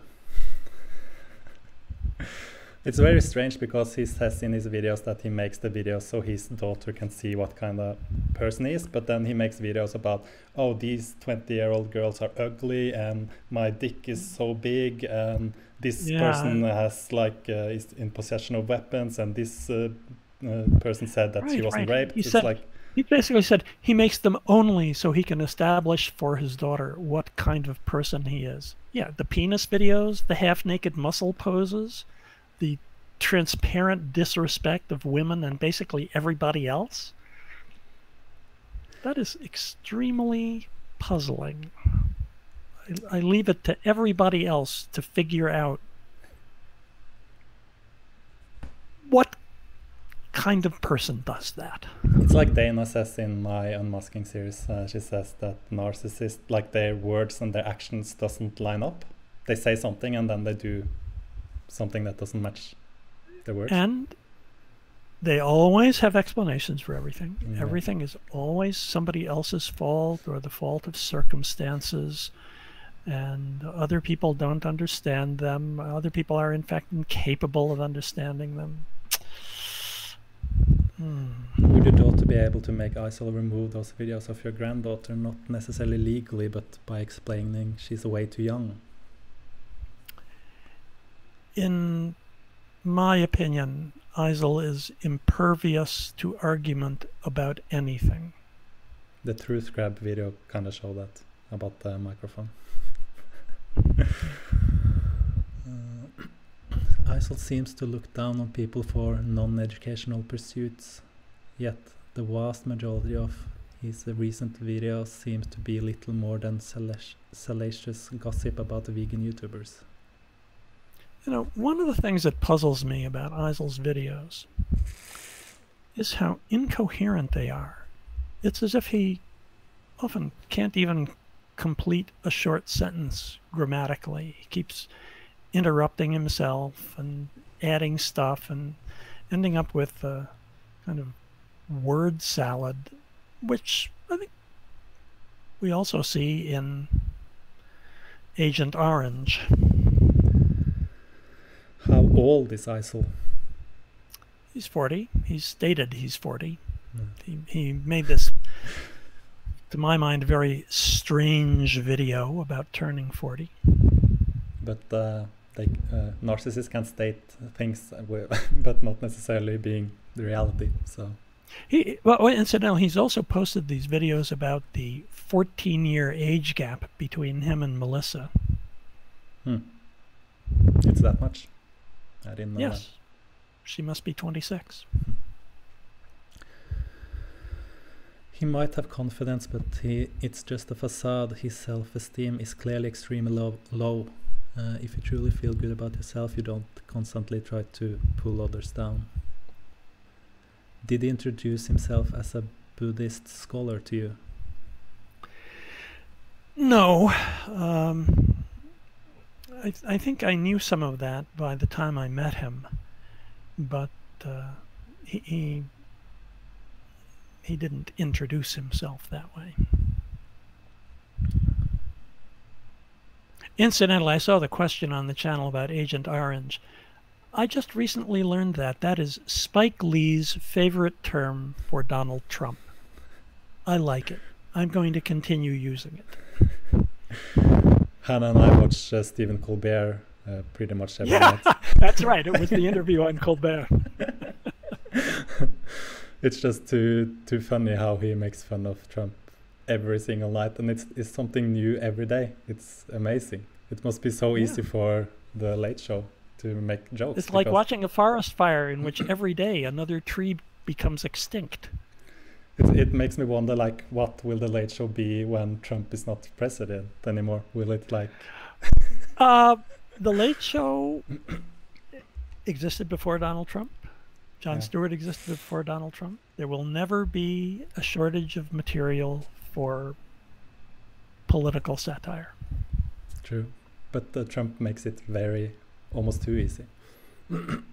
A: It's very strange because he says in his videos that he makes the videos so his daughter can see what kind of person he is, but then he makes videos about, oh, these 20-year-old girls are ugly and my dick is so big and this person has like is in possession of weapons and this person said that she wasn't raped.
B: He basically said he makes them only so he can establish for his daughter what kind of person he is. Yeah, the penis videos, the half-naked muscle poses, the transparent disrespect of women and basically everybody else. That is extremely puzzling. I leave it to everybody else to figure out what kind of person does that.
A: It's like Dana says in my unmasking series. She says that narcissists, like their words and their actions doesn't line up. They say something and then they do something that doesn't match their words.
B: And they always have explanations for everything.
A: Yeah.
B: Everything is always somebody else's fault or the fault of circumstances. And other people don't understand them. Other people are, in fact, incapable of understanding them.
A: Would your daughter be able to make Eisel remove those videos of your granddaughter, not necessarily legally, but by explaining she's way too young?
B: In my opinion, Eisel is impervious to argument about anything.
A: The truth grab video kind of showed that about the microphone. Eisel seems to look down on people for non-educational pursuits, yet the vast majority of his recent videos seems to be little more than salacious gossip about the vegan YouTubers.
B: You know, one of the things that puzzles me about Eisel's videos is how incoherent they are. It's as if he often can't even complete a short sentence grammatically. He keeps interrupting himself and adding stuff and ending up with a kind of word salad, which I think we also see in Agent Orange.
A: How old is Eisel?
B: He's 40. He's stated he's 40. He made this, to my mind, very strange video about turning 40.
A: But narcissists can state things, but not necessarily being the reality. So,
B: well, incidentally, he's also posted these videos about the 14-year age gap between him and Melissa.
A: It's that much? I didn't know
B: Yes. she must be 26.
A: He might have confidence, but it's just a facade. His self-esteem is clearly extremely low. If you truly feel good about yourself, you don't constantly try to pull others down. Did he introduce himself as a Buddhist scholar to you?
B: No. I think I knew some of that by the time I met him, but he didn't introduce himself that way. Incidentally, I saw the question on the channel about Agent Orange. I just recently learned that that is Spike Lee's favorite term for Donald Trump. I like it. I'm going to continue using it.
A: Hannah and I watch Stephen Colbert pretty much every night.
B: That's right. It was the interview on Colbert.
A: It's just too funny how he makes fun of Trump every single night, and it's something new every day. It's amazing. It must be so easy for the Late Show to make jokes.
B: It's like watching a forest fire in which every day another tree becomes extinct.
A: It makes me wonder, like, what will the Late Show be when Trump is not president anymore? Will it like...
B: The Late Show existed before Donald Trump. Jon Stewart existed before Donald Trump. There will never be a shortage of material for political satire.
A: True. But Trump makes it almost too easy.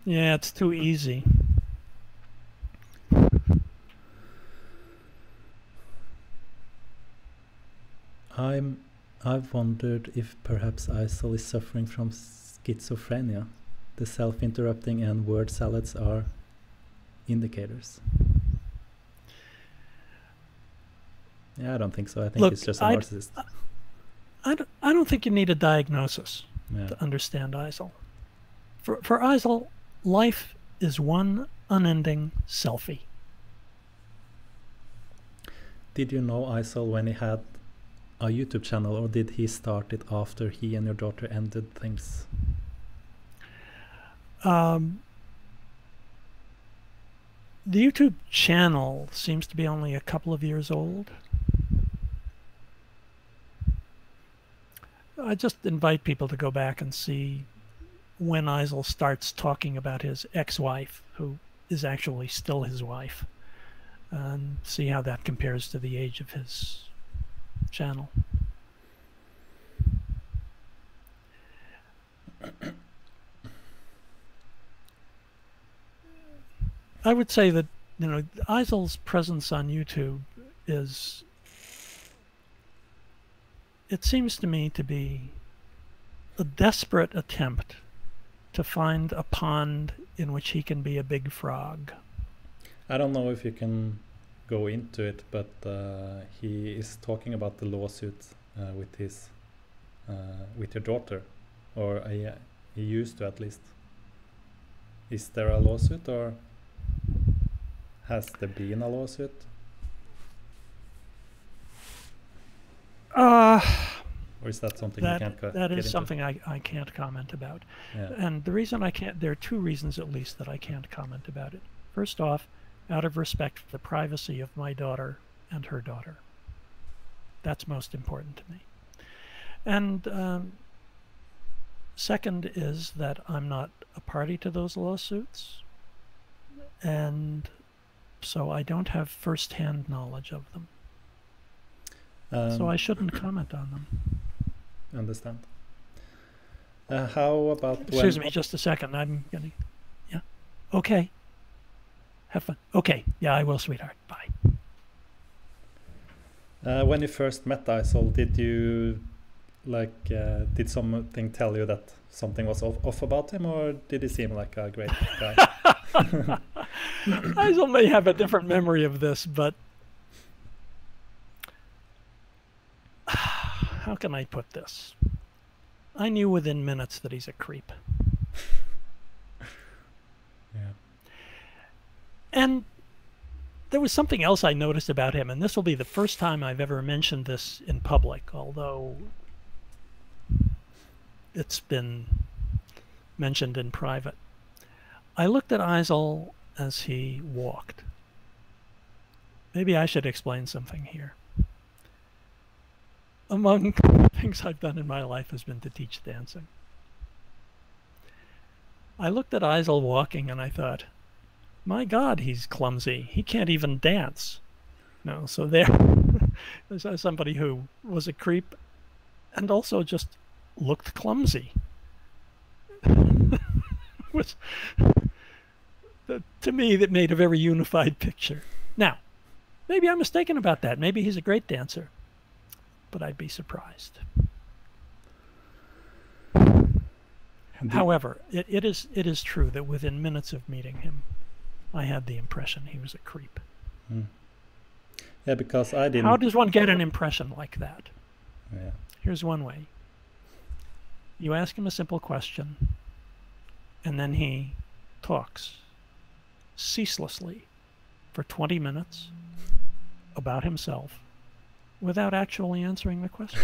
B: Yeah, it's too easy.
A: I've wondered if perhaps Eisel is suffering from schizophrenia. The self-interrupting and word salads are indicators. Yeah, I don't think so. I think it's just a narcissist.
B: I don't think you need a diagnosis to understand Eisel. For Eisel, life is one unending selfie.
A: Did you know Eisel when he had a YouTube channel, or did he start it after he and your daughter ended things?
B: The YouTube channel seems to be only a couple of years old. I just invite people to go back and see when Eisel starts talking about his ex-wife, who is actually still his wife, and see how that compares to the age of his channel. I would say that, Eisel's presence on YouTube is, it seems to me to be a desperate attempt to find a pond in which he can be a big frog.
A: I don't know if you can go into it, but he is talking about the lawsuit with your daughter, or he used to, at least. Is there a lawsuit, or has there been a lawsuit? Or is that something you can't
B: that is something I can't comment about.
A: Yeah.
B: And the reason I can't, there are two reasons at least that I can't comment about it. First off, out of respect for the privacy of my daughter and her daughter. That's most important to me. And second is that I'm not a party to those lawsuits, and so I don't have first-hand knowledge of them. So I shouldn't comment on them.
A: Understand. How about
B: Excuse me, just a second. I'm gonna... Yeah. Okay. Have fun. Okay. Yeah, I will, sweetheart. Bye.
A: When you first met Eisel, did you did something tell you that something was off about him, or did he seem like a great guy?
B: Eisel may have a different memory of this, but how can I put this? I knew within minutes that he's a creep.
A: Yeah.
B: And there was something else I noticed about him, and this will be the first time I've ever mentioned this in public, although it's been mentioned in private. I looked at Eisel as he walked. Maybe I should explain something here. Among things I've done in my life has been to teach dancing. I looked at Eisel walking and I thought, my God, he's clumsy. He can't even dance. No, so there's somebody who was a creep and also just looked clumsy. Was, to me, that made a very unified picture. Now, maybe I'm mistaken about that. Maybe he's a great dancer, but I'd be surprised. However, it is true that within minutes of meeting him, I had the impression he was a creep.
A: Mm. Yeah, because I didn't...
B: How does one get an impression like that?
A: Yeah.
B: Here's one way. You ask him a simple question, and then he talks ceaselessly for 20 minutes about himself without actually answering the question.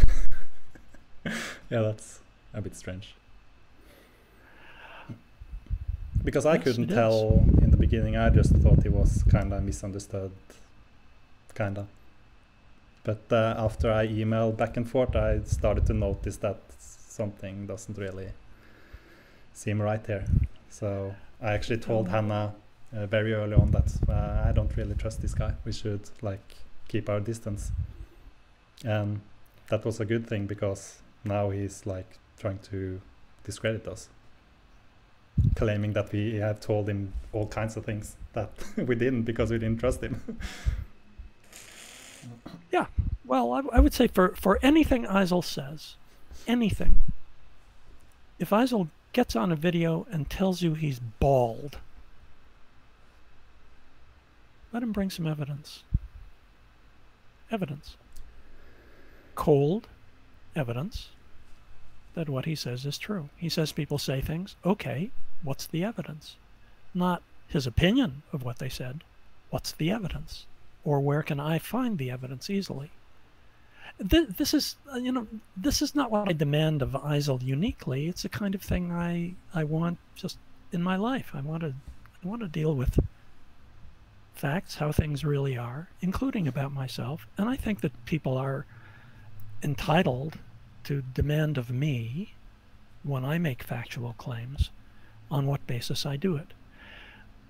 A: Yeah, that's a bit strange. Because I couldn't tell in the beginning. I just thought he was kind of misunderstood. Kind of. But after I emailed back and forth, I started to notice that something doesn't really seem right here. So I actually told Hannah very early on that I don't really trust this guy. We should keep our distance. And that was a good thing, because now he's trying to discredit us, claiming that we have told him all kinds of things that we didn't, because we didn't trust him.
B: Yeah, well, I would say for anything Eisel says, anything, if Eisel gets on a video and tells you he's bald, let him bring some evidence. Evidence. Cold evidence that what he says is true. He says people say things. Okay, what's the evidence? Not his opinion of what they said. What's the evidence? Or where can I find the evidence easily? This is, this is not what I demand of Eisel uniquely. It's the kind of thing I want just in my life. I want to deal with facts, how things really are, including about myself. And I think that people are entitled to demand of me, when I make factual claims, on what basis I do it.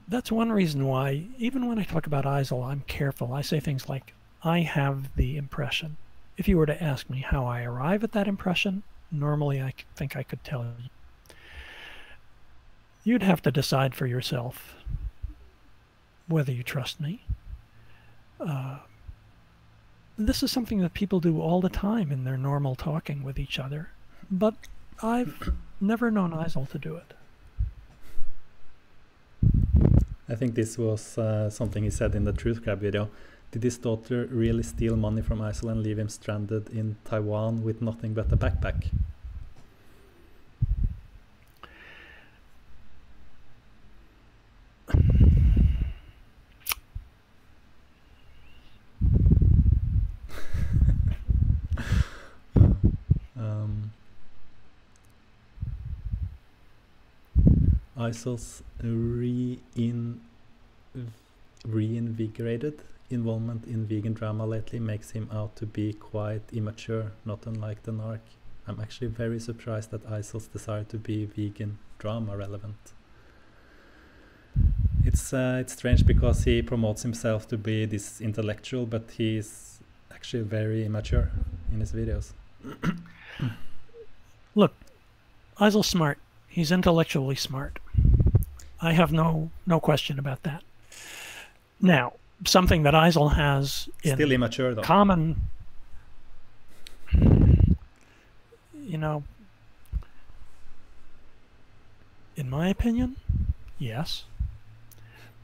B: That's one reason why, even when I talk about Eisel, I'm careful. I say things like, I have the impression. If you were to ask me how I arrive at that impression, normally I think I could tell you. You'd have to decide for yourself whether you trust me. This is something that people do all the time in their normal talking with each other, but I've never known Eisel to do it.
A: I think this was something he said in the Truth Grab video. Did his daughter really steal money from Eisel and leave him stranded in Taiwan with nothing but a backpack? Eisel's reinvigorated involvement in vegan drama lately makes him out to be quite immature, not unlike the narc. I'm actually very surprised at Eisel's desire to be vegan drama relevant. It's strange, because he promotes himself to be this intellectual, but he's actually very immature in his videos.
B: Look, Eisel's smart. He's intellectually smart. I have no question about that. Now, something that Eisel has in
A: still immature, though.
B: Common, in my opinion, yes.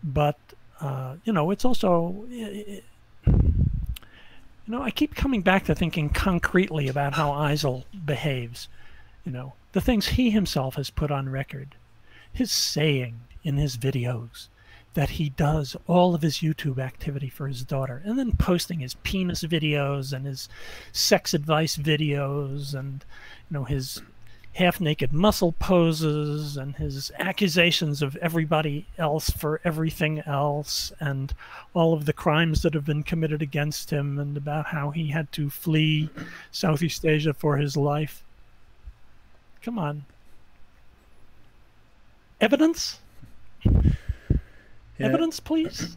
B: But, it's also, I keep coming back to thinking concretely about how Eisel behaves. The things he himself has put on record, his saying in his videos that he does all of his YouTube activity for his daughter, and then posting his penis videos and his sex advice videos and his half-naked muscle poses and his accusations of everybody else for everything else and all of the crimes that have been committed against him and about how he had to flee Southeast Asia for his life. Come on. Evidence?
A: Yeah.
B: Evidence, please?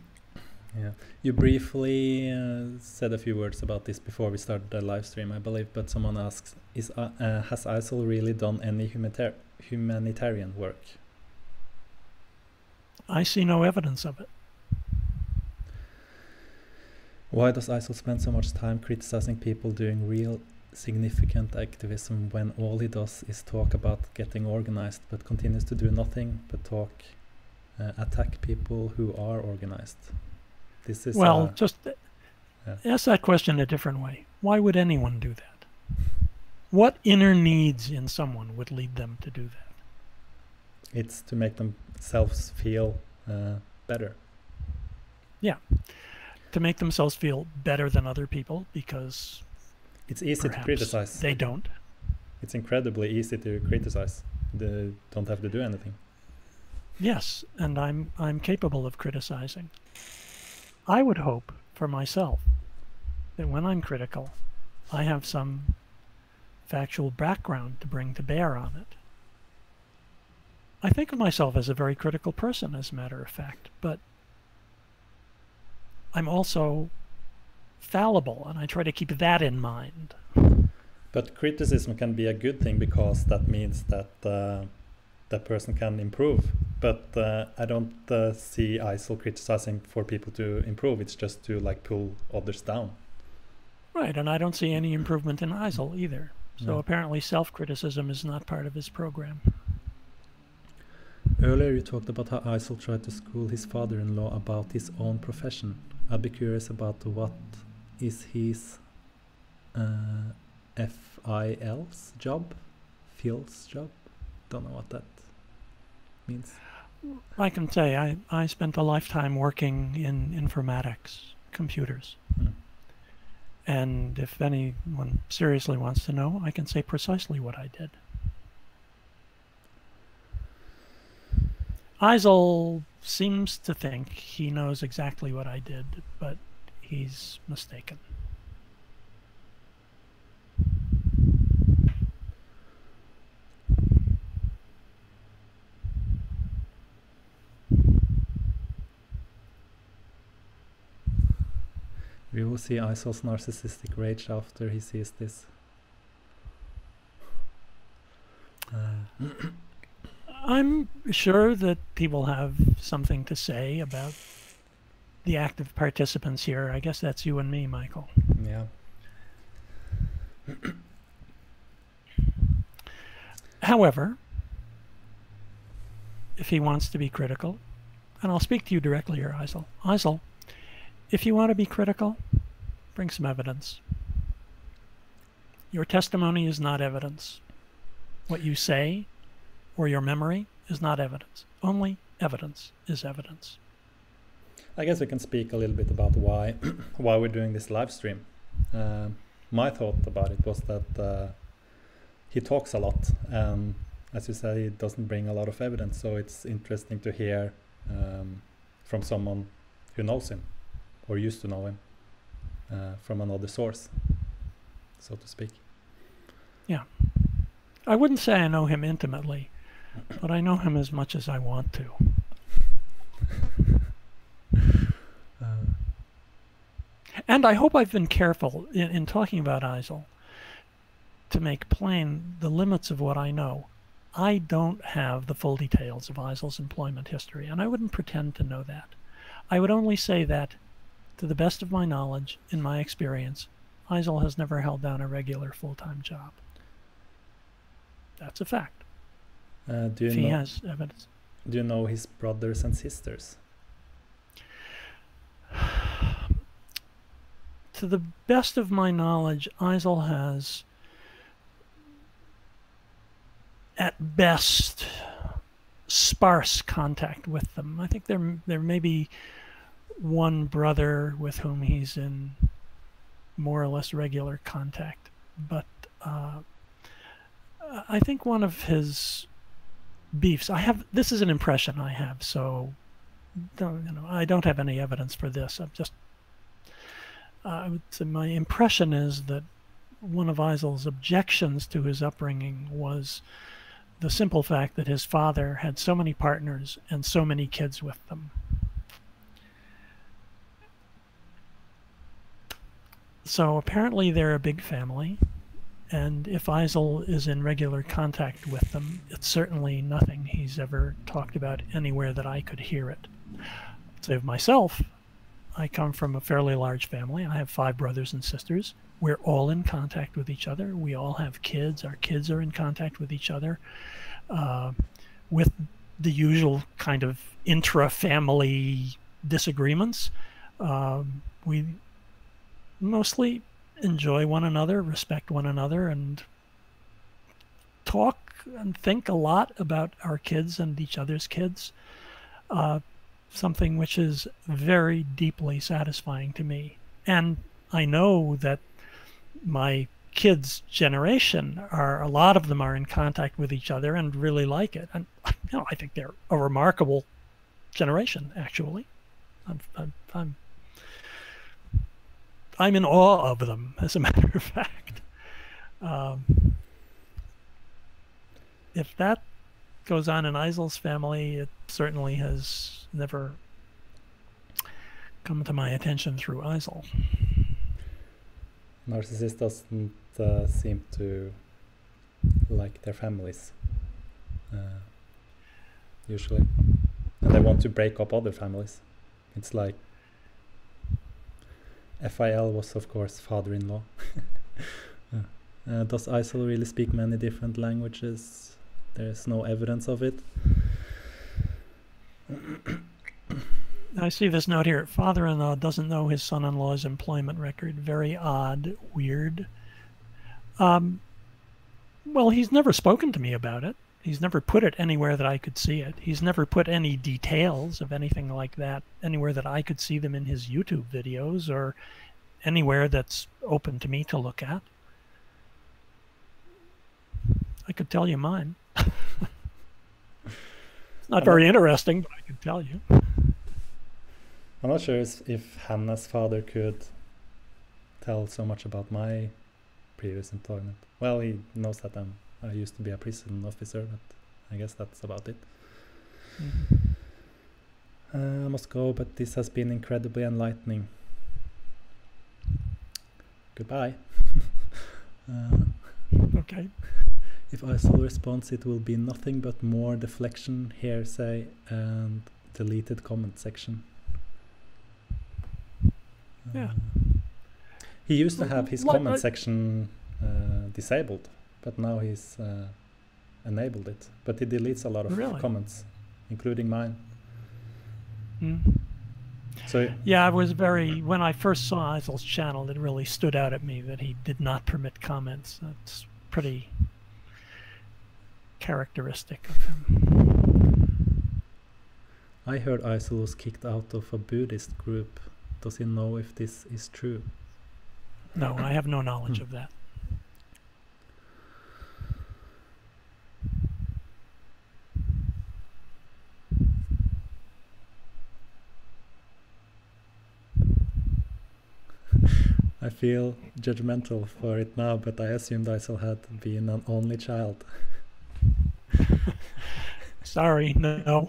A: Yeah, you briefly said a few words about this before we started the live stream, I believe, but someone asks, has Eisel really done any humanitarian work?
B: I see no evidence of it.
A: Why does Eisel spend so much time criticizing people doing real significant activism when all he does is talk about getting organized, but continues to do nothing but attack people who are organized? This is
B: just ask that question a different way. Why would anyone do that? What inner needs in someone would lead them to do that?
A: It's to make themselves feel better.
B: Yeah, to make themselves feel better than other people because
A: it's easy to criticize.
B: They don't.
A: It's incredibly easy to criticize. They don't have to do anything.
B: Yes, and I'm capable of criticizing. I would hope for myself that when I'm critical, I have some factual background to bring to bear on it. I think of myself as a very critical person, as a matter of fact, but I'm also fallible, and I try to keep that in mind.
A: But criticism can be a good thing because that means that that person can improve. But I don't see Eisel criticizing for people to improve. It's just to pull others down.
B: Right, and I don't see any improvement in Eisel either. So apparently self-criticism is not part of his program.
A: Earlier you talked about how Eisel tried to school his father-in-law about his own profession. I'd be curious about what is his FIL's job? Phil's job? Don't know what that means.
B: I can say I spent a lifetime working in informatics, computers. And if anyone seriously wants to know, I can say precisely what I did. Eisel seems to think he knows exactly what I did, but he's mistaken.
A: We will see Eisel's narcissistic rage after he sees this.
B: I'm sure that he will have something to say about the active participants here. I guess that's you and me, Michael.
A: Yeah.
B: However, if he wants to be critical, and I'll speak to you directly here, Eisel. Eisel, if you want to be critical, bring some evidence. Your testimony is not evidence. What you say or your memory is not evidence. Only evidence is evidence.
A: I guess we can speak a little bit about why we're doing this live stream. My thought about it was that he talks a lot, and as you said, he doesn't bring a lot of evidence, so it's interesting to hear from someone who knows him or used to know him from another source, so to speak. Yeah.
B: I wouldn't say I know him intimately, but I know him as much as I want to. And I hope I've been careful in talking about Eisel to make plain the limits of what I know. I don't have the full details of Eisel's employment history, and I wouldn't pretend to know that. I would only say that, to the best of my knowledge, in my experience, Eisel has never held down a regular full-time job. That's a fact. If he has evidence.
A: Do you know his brothers and sisters?
B: To the best of my knowledge, Eisel has, at best, sparse contact with them. I think there may be one brother with whom he's in more or less regular contact, but I think one of his beefs, this is an impression I have, so I don't have any evidence for this. I would say my impression is that one of Eisel's objections to his upbringing was the simple fact that his father had so many partners and so many kids with them. So apparently they're a big family, and if Eisel is in regular contact with them, it's certainly nothing he's ever talked about anywhere that I could hear it. So of myself, I come from a fairly large family. I have 5 brothers and sisters. We're all in contact with each other. We all have kids. Our kids are in contact with each other, with the usual kind of intra-family disagreements. We mostly enjoy one another, respect one another, and talk and think a lot about our kids and each other's kids. Something which is very deeply satisfying to me. And I know that my kids' generation a lot of them are in contact with each other and really like it. And I think they're a remarkable generation, actually. I'm in awe of them, as a matter of fact. If that goes on in Eisel's family, it certainly has never come to my attention through Eisel.
A: Narcissists doesn't seem to like their families, usually. And they want to break up other families. It's like FIL was, of course, father-in-law. Does Eisel really speak many different languages? There's no evidence of it.
B: I see this note here. Father-in-law doesn't know his son-in-law's employment record. Very odd, weird. Well, he's never spoken to me about it. He's never put it anywhere that I could see it. He's never put any details of anything like that anywhere that I could see them in his YouTube videos or anywhere that's open to me to look at. I could tell you mine. It's not very interesting, but I could tell you.
A: I'm not sure if Hannah's father could tell so much about my previous employment. Well, he knows that I used to be a prison officer, but I guess that's about it. I must go, but this has been incredibly enlightening. Goodbye.
B: Okay.
A: If Eisel responds, it will be nothing but more deflection, hearsay, and deleted comment section.
B: Yeah.
A: He used to have his comment section disabled, but now he's enabled it. But he deletes a lot of comments, including mine. So
B: yeah, I was when I first saw Eisel's channel, it really stood out at me that he did not permit comments. That's pretty characteristic of him.
A: I heard Eisel was kicked out of a Buddhist group. Does he know if this is true?
B: No, I have no knowledge of that.
A: I feel judgmental for it now, but I assumed Eisel had been an only child.
B: Sorry, no.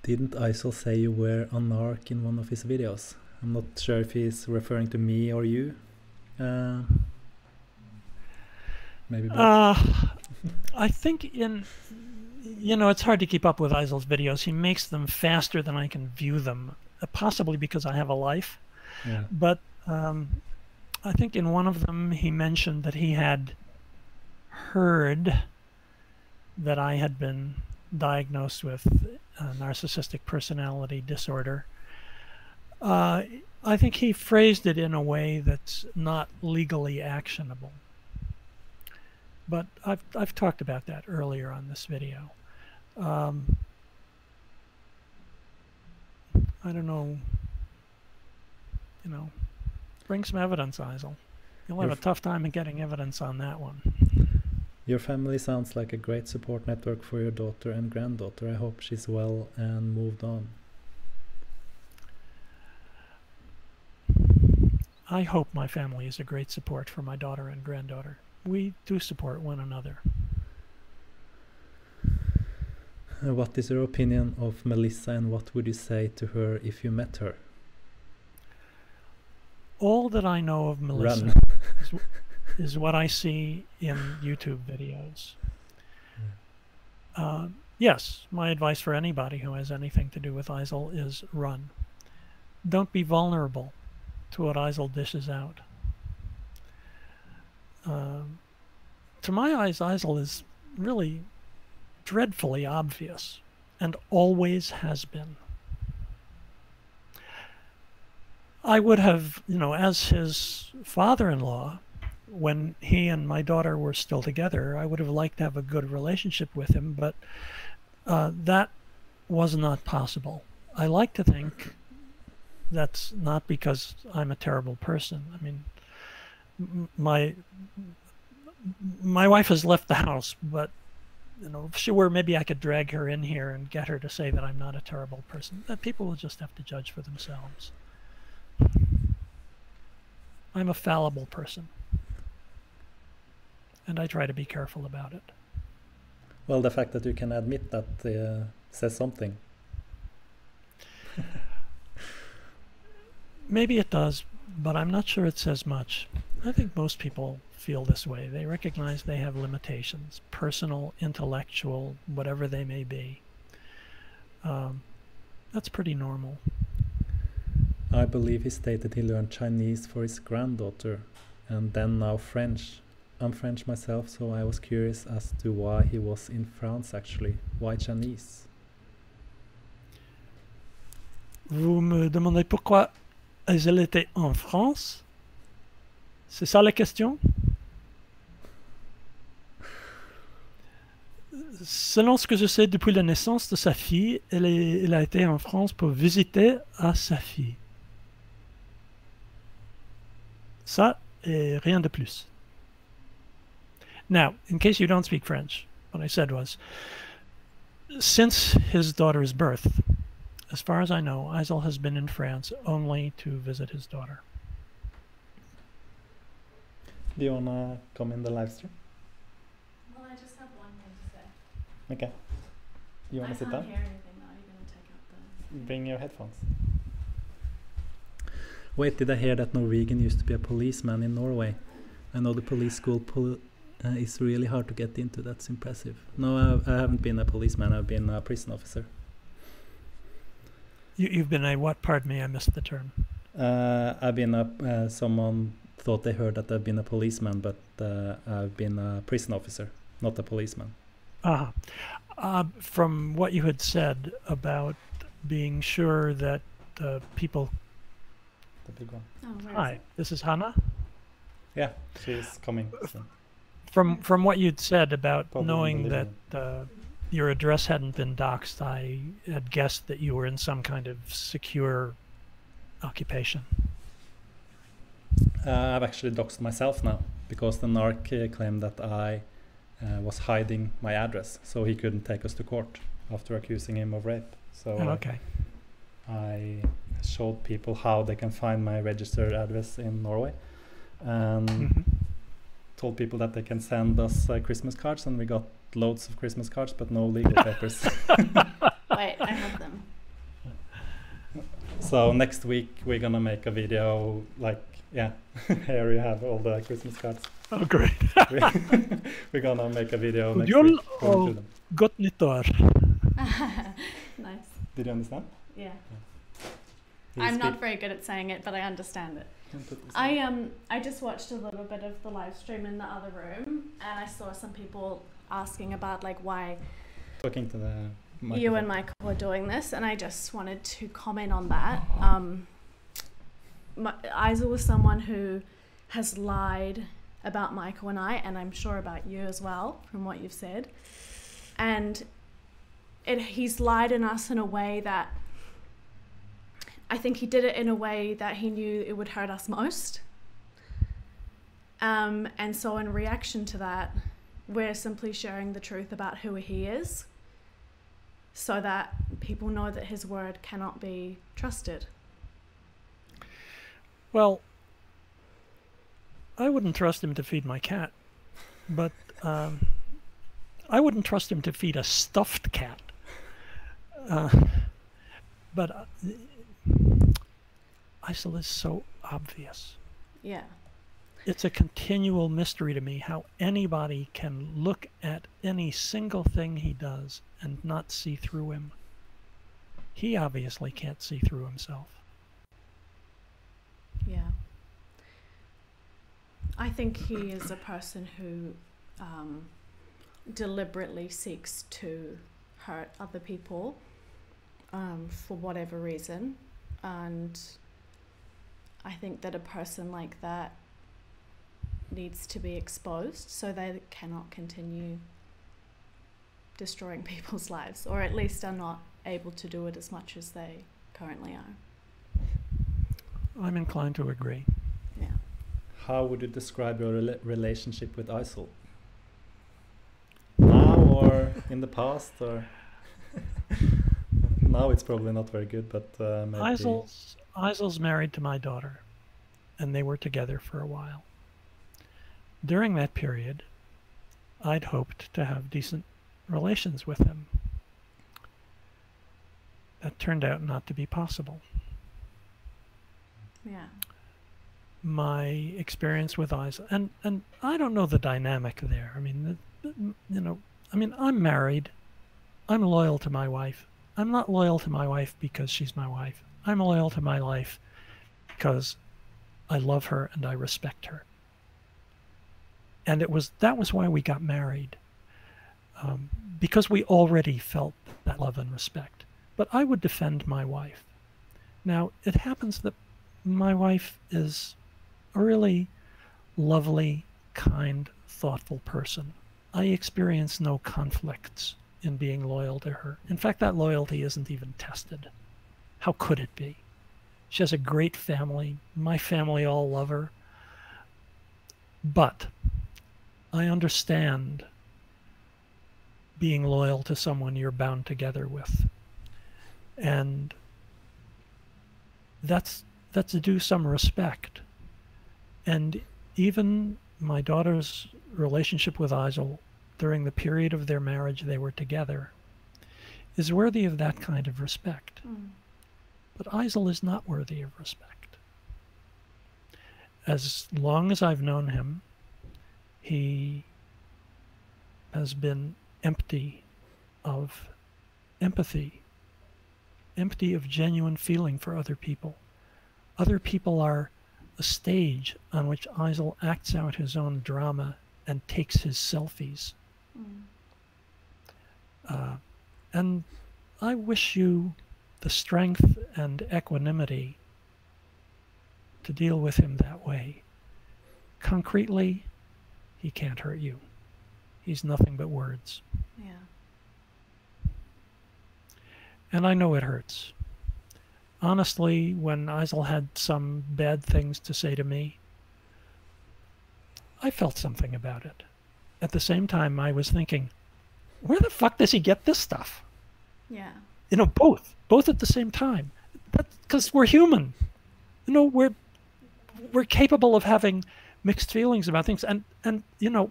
A: Didn't Eisel say you were a narc in one of his videos? I'm not sure if he's referring to me or you. Maybe both.
B: I think it's hard to keep up with Eisel's videos. He makes them faster than I can view them, possibly because I have a life.
A: Yeah.
B: But I think in one of them he mentioned that he had heard that I had been diagnosed with a narcissistic personality disorder. I think he phrased it in a way that's not legally actionable. But I've talked about that earlier on this video. I don't know. you know, bring some evidence, Eisel. You'll have a tough time in getting evidence on that one.
A: Your family sounds like a great support network for your daughter and granddaughter. I hope she's well and moved on.
B: I hope my family is a great support for my daughter and granddaughter. We do support one another.
A: What is your opinion of Melissa, and what would you say to her if you met her?
B: All that I know of Melissa
A: Run.
B: is what I see in YouTube videos. Yes, my advice for anybody who has anything to do with Eisel is run. Don't be vulnerable to what Eisel dishes out. To my eyes, Eisel is really dreadfully obvious, and always has been. I would have, you know, as his father-in-law, when he and my daughter were still together, I would have liked to have a good relationship with him, but that was not possible. I like to think that's not because I'm a terrible person. I mean, my wife has left the house, but you know, if she were, maybe I could drag her in here and get her to say that I'm not a terrible person. That people will just have to judge for themselves. I'm a fallible person, and I try to be careful about it.
A: Well, the fact that you can admit that says something.
B: Maybe it does, but I'm not sure it says much. I think most people feel this way. They recognize they have limitations, personal, intellectual, whatever they may be. That's pretty normal.
A: I believe he stated he learned Chinese for his granddaughter, and then now French. I'm French myself, so I was curious as to why he was in France actually. Why Chinese?
B: Vous me demandez pourquoi Eisel était en France? C'est ça la question? Selon ce que je sais, depuis la naissance de sa fille, elle a été en France pour visiter à sa fille. Ça et rien de plus. Now, in case you don't speak French, what I said was, since his daughter's birth, as far as I know, Eisel has been in France only to visit his daughter.
A: Do you want to come in the live stream?
C: Well, I just have one thing to say.
A: Okay. You want to sit down?
C: I can't hear anything now. You're going to take out the...
A: Bring your headphones. Wait, did I hear that NorVegan used to be a policeman in Norway? I know the police school is really hard to get into. That's impressive. No, I haven't been a policeman. I've been a prison officer.
B: You've been a what? Pardon me, I missed the term.
A: I've been a... someone thought they heard that I've been a policeman, but I've been a prison officer, not a policeman.
B: From what you had said about being sure that people...
A: The big one.
C: Oh,
B: Hi, this is Hannah.
A: Yeah, she's coming soon.
B: From what you'd said about
A: Probably
B: knowing that your address hadn't been doxed, I had guessed that you were in some kind of secure occupation.
A: I've actually doxed myself now, because the narc claimed that I was hiding my address, so he couldn't take us to court after accusing him of rape. So
B: okay.
A: I showed people how they can find my registered address in Norway, and told people that they can send us Christmas cards, and we got loads of Christmas cards, but no legal papers.
C: Wait, I have them.
A: So next week we're gonna make a video like, yeah, here you have all the Christmas cards.
B: Oh, great.
A: We're gonna make a video next
B: Jul
A: week going through them.
B: Gott nytt år.
C: Nice.
A: Did you understand?
C: Yeah.
A: You
C: I'm
A: speak-
C: not very good at saying it, but I understand it.
A: Can you put this on?
C: I just watched a little bit of the live stream in the other room, and I saw some people asking about like why
A: Talking to the microphone.
C: you and Michael were doing this, and I just wanted to comment on that. Eisel was someone who has lied about Michael and I, and I'm sure about you as well, from what you've said. And he's lied in us in a way that I think he did it in a way that he knew it would hurt us most. And so in reaction to that, we're simply sharing the truth about who he is so that people know that his word cannot be trusted.
B: Well, I wouldn't trust him to feed my cat, but I wouldn't trust him to feed a stuffed cat. But Eisel is so obvious.
C: Yeah.
B: It's a continual mystery to me how anybody can look at any single thing he does and not see through him. He obviously can't see through himself.
C: Yeah. I think he is a person who deliberately seeks to hurt other people for whatever reason. And I think that a person like that needs to be exposed so they cannot continue destroying people's lives, or at least are not able to do it as much as they currently are.
B: I'm inclined to agree.
C: Yeah.
A: How would you describe your relationship with Eisel? Now or in the past? Or now it's probably not very good, but maybe...
B: Eisel's married to my daughter, and they were together for a while. During that period, I'd hoped to have decent relations with him. That turned out not to be possible.
C: Yeah.
B: My experience with Eisel, and I don't know the dynamic there. I mean, I'm married. I'm loyal to my wife. I'm not loyal to my wife because she's my wife. I'm loyal to my wife because I love her and I respect her. And that was why we got married, because we already felt that love and respect. But I would defend my wife. Now, it happens that my wife is a really lovely, kind, thoughtful person. I experience no conflicts in being loyal to her. In fact, that loyalty isn't even tested. How could it be? She has a great family. My family all love her. But I understand being loyal to someone you're bound together with. And that's due some respect. And even my daughter's relationship with Eisel during the period of their marriage they were together is worthy of that kind of respect. Mm. But Eisel is not worthy of respect. As long as I've known him, he has been empty of empathy, empty of genuine feeling for other people. Other people are a stage on which Eisel acts out his own drama and takes his selfies. Mm. And I wish you the strength and equanimity to deal with him that way. Concretely, he can't hurt you. He's nothing but words.
C: Yeah.
B: And I know it hurts. Honestly, when Eisel had some bad things to say to me, I felt something about it. At the same time, I was thinking, where the fuck does he get this stuff?
C: Yeah.
B: You know, both at the same time. That's because we're human. You know, we're capable of having mixed feelings about things. And you know,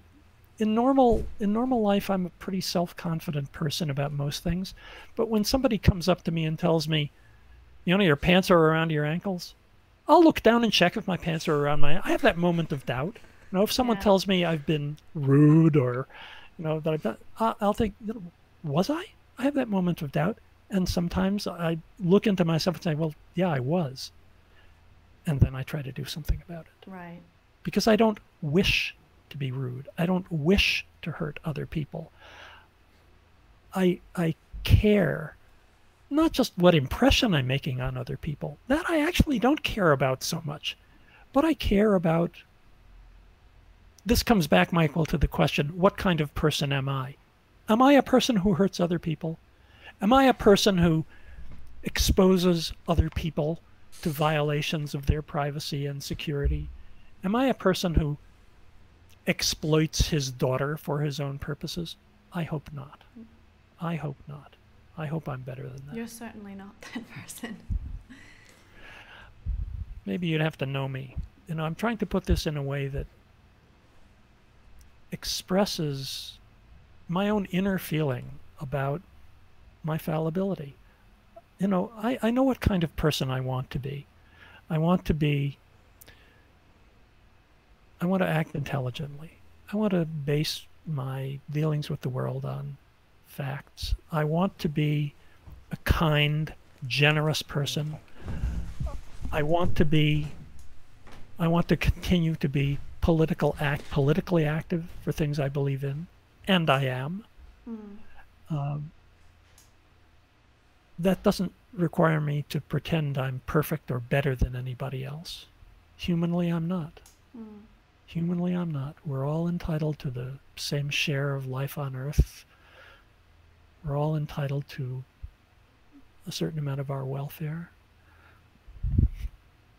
B: in normal life, I'm a pretty self-confident person about most things. But when somebody comes up to me and tells me, you know, your pants are around your ankles, I'll look down and check if my pants are around I have that moment of doubt. You know, if someone tells me I've been rude or, you know, that I've done, I'll think, was I? I have that moment of doubt. And sometimes I look into myself and say, well, yeah, I was. And then I try to do something about it.
C: Right.
B: Because I don't wish to be rude. I don't wish to hurt other people. I care not just what impression I'm making on other people. That I actually don't care about so much. But I care about... This comes back, Michael, to the question, what kind of person am I? Am I a person who hurts other people? Am I a person who exposes other people to violations of their privacy and security? Am I a person who exploits his daughter for his own purposes? I hope not. I hope not. I hope I'm better than that.
C: You're certainly not that person.
B: Maybe you'd have to know me. You know, I'm trying to put this in a way that expresses my own inner feeling about my fallibility. You know, I know what kind of person I want to be. I want to act intelligently. I want to base my dealings with the world on facts. I want to be a kind, generous person. I want to continue to be politically active for things I believe in, and I am. That doesn't require me to pretend I'm perfect or better than anybody else. Humanly, I'm not. Humanly, I'm not. We're all entitled to the same share of life on Earth. We're all entitled to a certain amount of our welfare.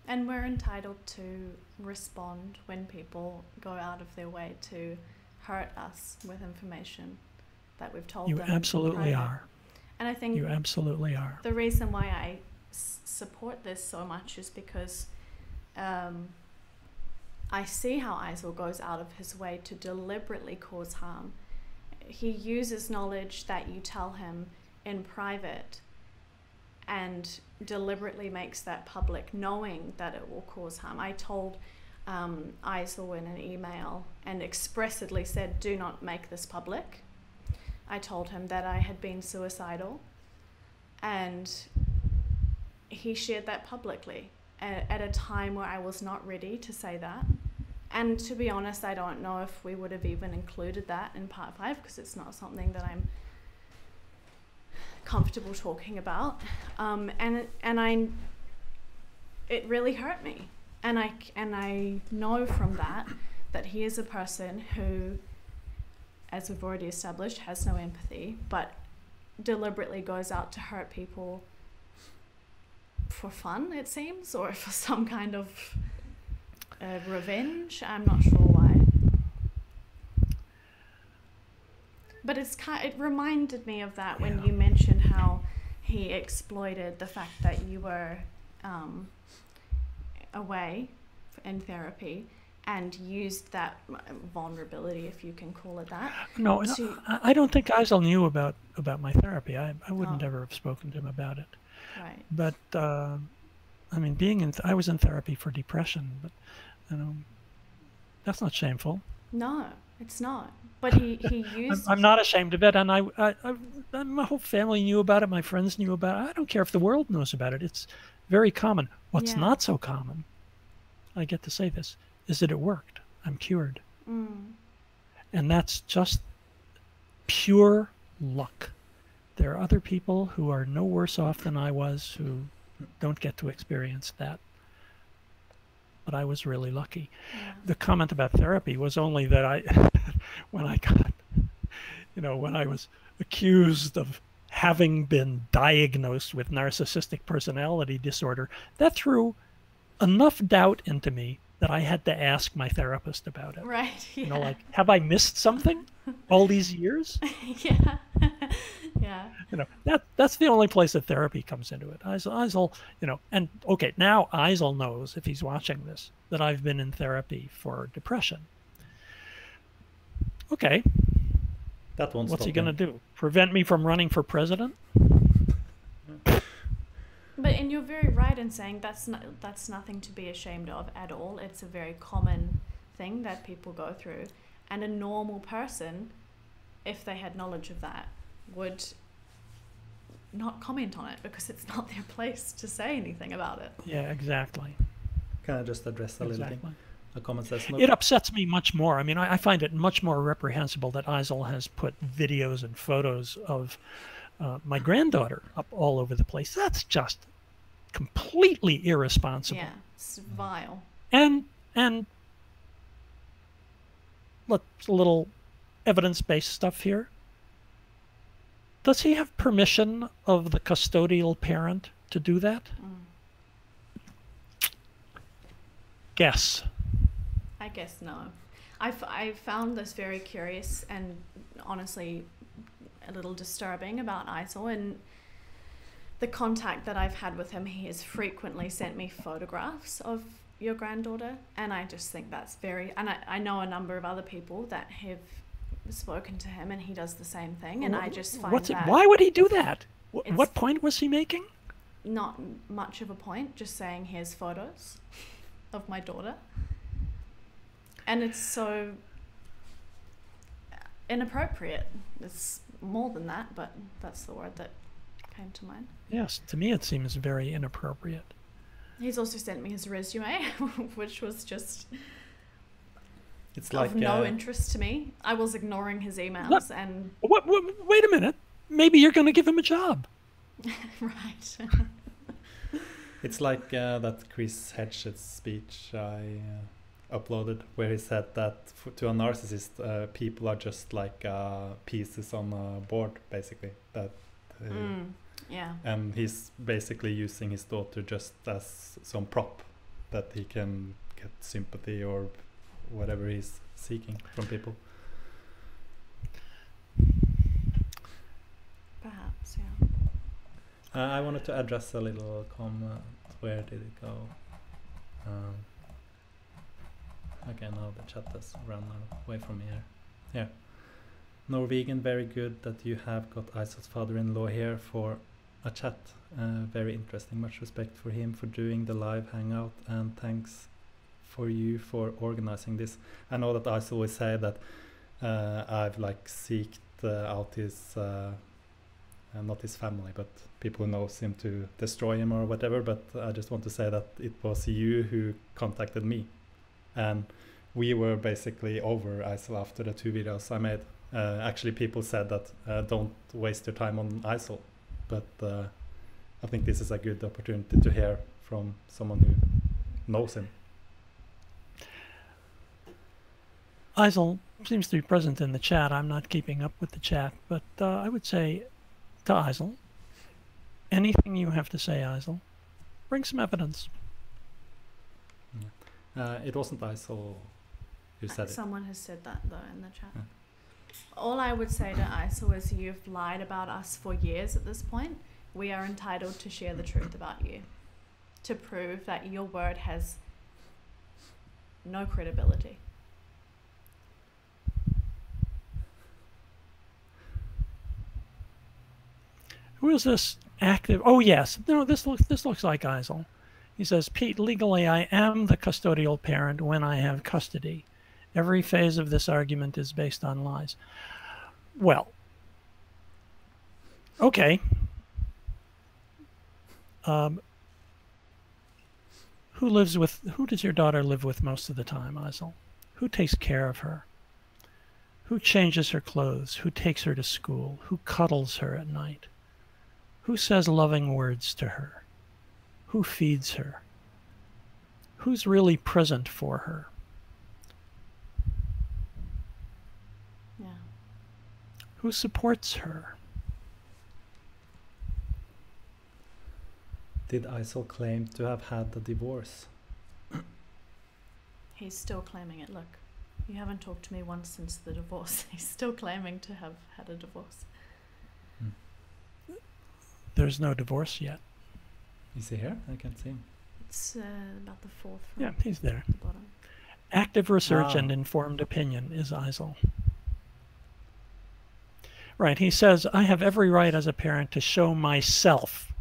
C: And we're entitled to respond when people go out of their way to hurt us with information that we've told them.
B: You absolutely are.
C: And I think
B: you absolutely are.
C: The reason why I support this so much is because I see how Eisel goes out of his way to deliberately cause harm. He uses knowledge that you tell him in private and deliberately makes that public, knowing that it will cause harm. I told Eisel in an email and expressly said, do not make this public. I told him that I had been suicidal, and he shared that publicly at a time where I was not ready to say that. And to be honest, I don't know if we would have even included that in part 5, because it's not something that I'm comfortable talking about. It really hurt me. And I know from that he is a person who, as we've already established, has no empathy, but deliberately goes out to hurt people for fun, it seems, or for some kind of revenge. I'm not sure why. But it reminded me of that when you mentioned how he exploited the fact that you were away in therapy and used that vulnerability, if you can call it that.
B: No, I don't think Eisel knew about my therapy. I wouldn't ever have spoken to him about it.
C: Right.
B: But I mean, I was in therapy for depression, but you know, that's not shameful.
C: No, it's not. But he used.
B: I'm not ashamed of it, and my whole family knew about it. My friends knew about it. I don't care if the world knows about it. It's very common. What's not so common, I get to say this, is that it worked. I'm cured. And that's just pure luck. There are other people who are no worse off than I was who don't get to experience that. But I was really lucky. Yeah. The comment about therapy was only that when I was accused of having been diagnosed with narcissistic personality disorder, that threw enough doubt into me that I had to ask my therapist about it.
C: Right. Yeah.
B: You know, like, have I missed something all these years?
C: Yeah. Yeah.
B: You know, that's the only place that therapy comes into it. Eisel, you know, and okay, now Eisel knows, if he's watching this, that I've been in therapy for depression. Okay.
A: That won't
B: What's
A: stop
B: he going to do? Prevent me from running for president?
C: But and you're very right in saying that's nothing to be ashamed of at all. It's a very common thing that people go through, and a normal person, if they had knowledge of that, would not comment on it because it's not their place to say anything about it.
B: Yeah, exactly.
A: Can I just address a little thing? A comment says no.
B: It upsets me much more. I mean, I find it much more reprehensible that Eisel has put videos and photos of my granddaughter up all over the place. That's just completely irresponsible.
C: Yeah, it's vile.
B: And let's a little evidence-based stuff here. Does he have permission of the custodial parent to do that? guess.
C: I guess no. I found this very curious and honestly a little disturbing about Eisel. And the contact that I've had with him, he has frequently sent me photographs of your granddaughter, and I just think that's very, and I know a number of other people that have spoken to him, and he does the same thing, and I just find
B: why would he do that? What point was he making?
C: Not much of a point, just saying here's photos of my daughter. And it's so inappropriate. It's more than that, but that's the word that came to mind.
B: Yes, to me it seems very inappropriate.
C: He's also sent me his resume, which was just
A: it's like
C: of no interest to me. I was ignoring his emails
B: wait a minute. Maybe you're going to give him a job.
C: Right.
A: It's like that Chris Hedges speech I uploaded, where he said that to a narcissist, people are just like pieces on a board, basically. That.
C: Yeah.
A: And he's basically using his daughter just as some prop that he can get sympathy or whatever he's seeking from people.
C: Perhaps, yeah.
A: I wanted to address a little comment. Where did it go? Okay, now the chat has run away from me here. Yeah. NorVegan, very good that you have got Eisel's father-in-law here for a chat. Very interesting. Much respect for him for doing the live hangout, and thanks for you for organizing this. I know that Eisel always say that I've like seeked out his not his family, but people who knows him to destroy him or whatever. But I just want to say that it was you who contacted me, and we were basically over Eisel after the 2 videos I made. Actually, people said that don't waste your time on Eisel, but I think this is a good opportunity to hear from someone who knows him.
B: Eisel seems to be present in the chat. I'm not keeping up with the chat, but I would say to Eisel, anything you have to say, Eisel, bring some evidence.
A: Yeah. It wasn't Eisel who said it.
C: Someone has said that, though, in the chat. Yeah. All I would say to Eisel is you've lied about us for years at this point. We are entitled to share the truth about you, to prove that your word has no credibility.
B: Who is this active? Oh, yes. No, this looks like Eisel. He says, Pete, legally I am the custodial parent when I have custody. Every phase of this argument is based on lies. Well, okay. Who does your daughter live with most of the time, Eisel? Who takes care of her? Who changes her clothes? Who takes her to school? Who cuddles her at night? Who says loving words to her? Who feeds her? Who's really present for her?
C: Yeah.
B: Who supports her?
A: Did Eisel claim to have had a divorce?
C: He's still claiming it. Look, you haven't talked to me once since the divorce. He's still claiming to have had a divorce.
B: There's no divorce yet.
A: Is he here? I can't see him.
C: It's about the fourth from
B: Yeah, he's there.
C: the bottom.
B: Active research and informed opinion is Eisel. Right, he says, I have every right as a parent to show myself,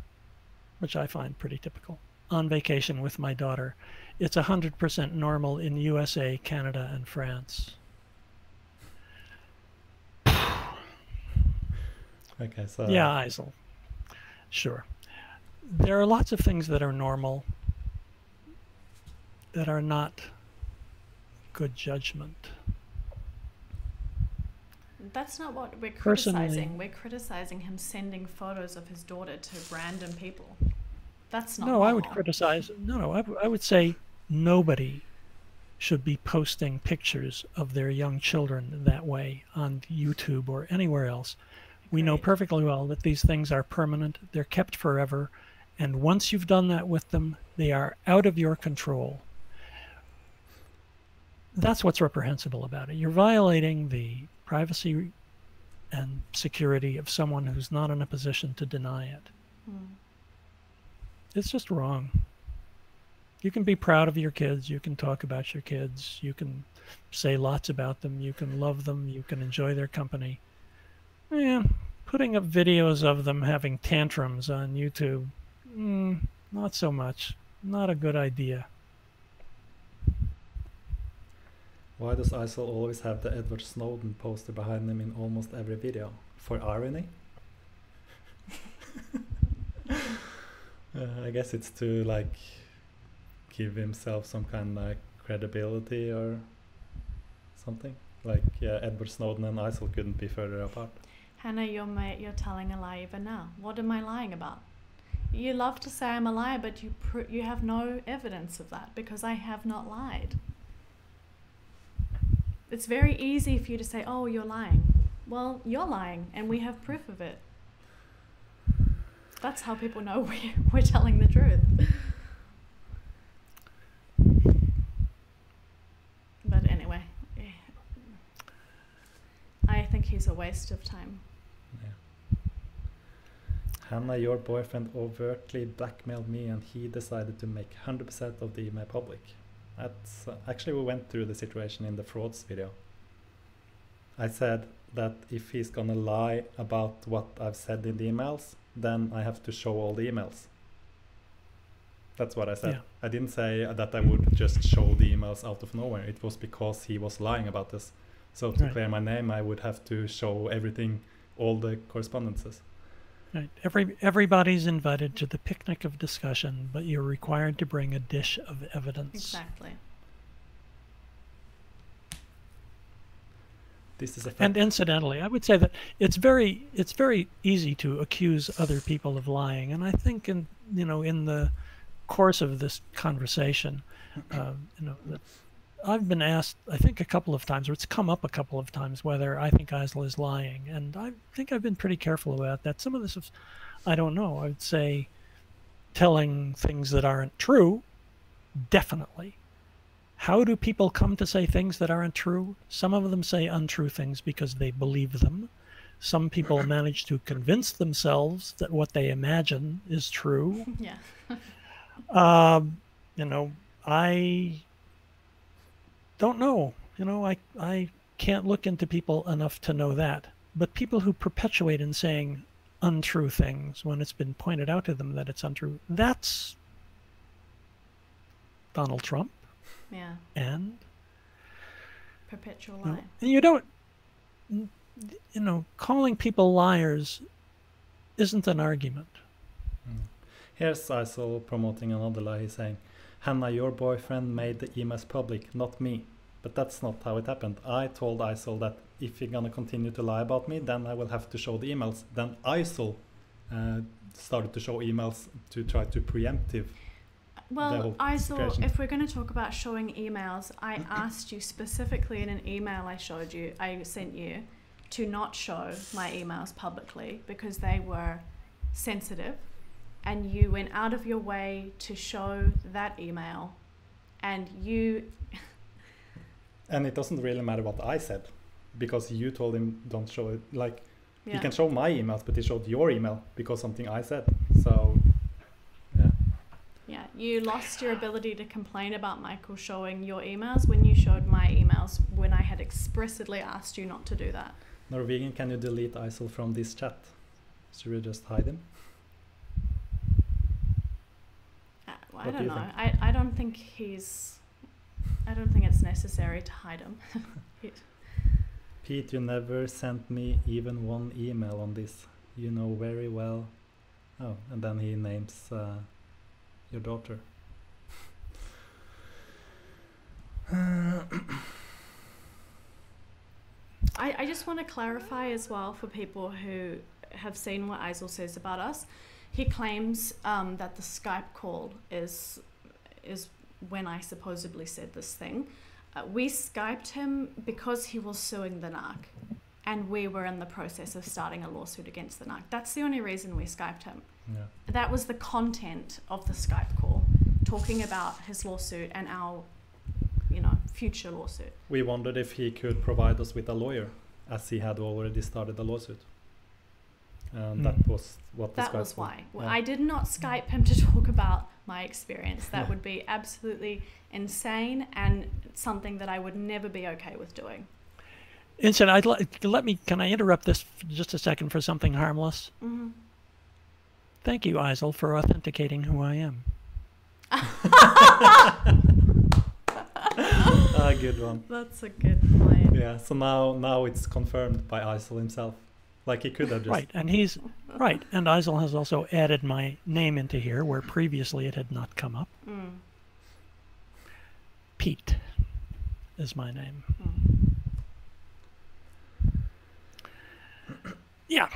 B: which I find pretty typical, on vacation with my daughter. It's 100% normal in USA, Canada, and France.
A: Okay, so...
B: Yeah, Eisel. Sure. There are lots of things that are normal that are not good judgment.
C: That's not what we're
B: Personally,
C: criticizing. We're criticizing him sending photos of his daughter to random people. That's not
B: No,
C: normal.
B: I would criticize... No, I would say nobody should be posting pictures of their young children that way on YouTube or anywhere else. We know perfectly well that these things are permanent. They're kept forever. And once you've done that with them, they are out of your control. that's what's reprehensible about it. You're violating the privacy and security of someone who's not in a position to deny it. It's just wrong. You can be proud of your kids. You can talk about your kids. You can say lots about them. You can love them. You can enjoy their company. Yeah, putting up videos of them having tantrums on YouTube, not so much. Not a good idea.
A: Why does Eisel always have the Edward Snowden poster behind him in almost every video? For irony? I guess it's to like give himself some kind of credibility or something. Like, yeah, Edward Snowden and Eisel couldn't be further apart.
C: Hannah, you're telling a lie even now. What am I lying about? You love to say I'm a liar, but you have no evidence of that because I have not lied. It's very easy for you to say, oh, you're lying. Well, you're lying, and we have proof of it. That's how people know we're telling the truth. But anyway, I think he's a waste of time.
A: Yeah. Hannah, your boyfriend overtly blackmailed me, and he decided to make 100% of the email public. That's actually, we went through the situation in the frauds video. I said that if he's gonna lie about what I've said in the emails, then I have to show all the emails. That's what I said.
B: Yeah.
A: I didn't say that I would just show the emails out of nowhere. It was because he was lying about this. So to clear my name, I would have to show everything, all the correspondences.
B: Right. Everybody's invited to the picnic of discussion, but you're required to bring a dish of evidence.
C: Exactly.
A: This is a fact.
B: And incidentally, I would say that it's very easy to accuse other people of lying. And I think in the course of this conversation, that I've been asked, I think a couple of times, or it's come up a couple of times, whether I think Eisel is lying. And I think I've been pretty careful about that. Some of this is, I don't know. I would say telling things that aren't true, definitely. How do people come to say things that aren't true? Some of them say untrue things because they believe them. Some people manage to convince themselves that what they imagine is true.
C: Yeah.
B: I don't know. I can't look into people enough to know that. But people who perpetuate in saying untrue things when it's been pointed out to them that it's untrue, that's Donald Trump.
C: Yeah.
B: And
C: perpetual lie.
B: And you don't, calling people liars isn't an argument.
A: Here's Eisel promoting another lie. He's saying, Hannah, your boyfriend made the emails public, not me. But that's not how it happened. I told Eisel that if you're going to continue to lie about me, then I will have to show the emails. Then Eisel started to show emails to try to preemptive.
C: Well, Eisel, if we're going to talk about showing emails, I asked you specifically in an email I sent you, to not show my emails publicly because they were sensitive. And you went out of your way to show that email, and
A: and it doesn't really matter what I said, because you told him don't show it. Like, you can show my emails, but he showed your email because something I said. So, yeah.
C: Yeah, you lost your ability to complain about Michael showing your emails when you showed my emails when I had expressly asked you not to do that.
A: NorVegan, can you delete Eisel from this chat? Should we just hide him?
C: I don't know. I don't think it's necessary to hide him.
A: Pete, you never sent me even one email on this. You know very well. Oh, and then he names your daughter.
C: I just want to clarify as well for people who have seen what Eisel says about us. He claims that the Skype call is when I supposedly said this thing. We Skyped him because he was suing the NARC, and we were in the process of starting a lawsuit against the NARC. That's the only reason we Skyped him.
A: Yeah.
C: That was the content of the Skype call, talking about his lawsuit and our, future lawsuit.
A: We wondered if he could provide us with a lawyer, as he had already started a lawsuit. And that was what the
C: That
A: Skype
C: was why.
A: Yeah.
C: I did not Skype him to talk about my experience. That would be absolutely insane and something that I would never be okay with doing.
B: Instant, can I interrupt this for just a second for something harmless?
C: Mm-hmm.
B: Thank you, Eisel, for authenticating who I am.
A: A good one.
C: That's a good point.
A: Yeah, so now it's confirmed by Eisel himself. Like, he could have just...
B: Right, and and Eisel has also added my name into here, where previously it had not come up.
C: Mm.
B: Pete is my name.
C: Mm.
B: Yeah.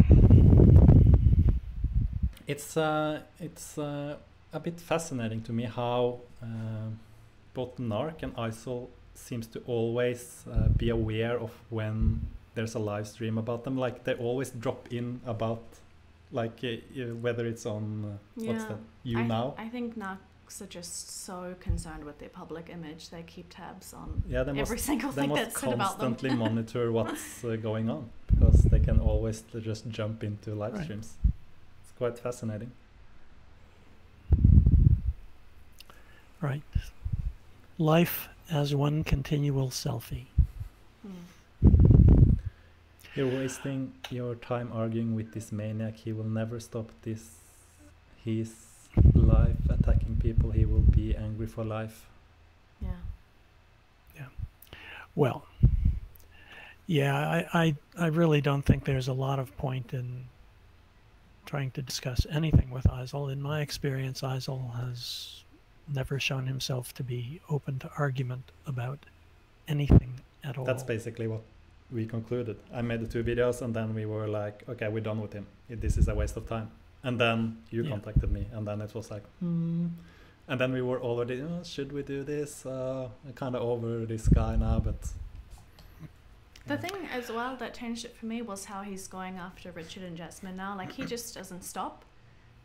A: It's a bit fascinating to me how both Narc and Eisel seems to always be aware of when there's a live stream about them. Like, they always drop in about, like, whether it's on what's that?
C: I think Narcs are just so concerned with their public image. They keep tabs on every single thing that's said about them.
A: They must constantly monitor what's going on, because they can always just jump into live streams. It's quite fascinating.
B: Right. Life as one continual selfie.
C: Mm.
A: You're wasting your time arguing with this maniac. He will never stop this. His life attacking people. He will be angry for life.
C: Yeah.
B: Yeah. Well, yeah, I really don't think there's a lot of point in trying to discuss anything with Eisel. In my experience, Eisel has never shown himself to be open to argument about anything at all.
A: That's basically what we concluded. I made the 2 videos, and then we were like, okay, we're done with him. This is a waste of time. And then you contacted me, and then it was like, and then we were already, should we do this? I'm kind of over this guy now, but...
C: The thing as well that changed it for me was how he's going after Richard and Jasmine now. Like, he just doesn't stop.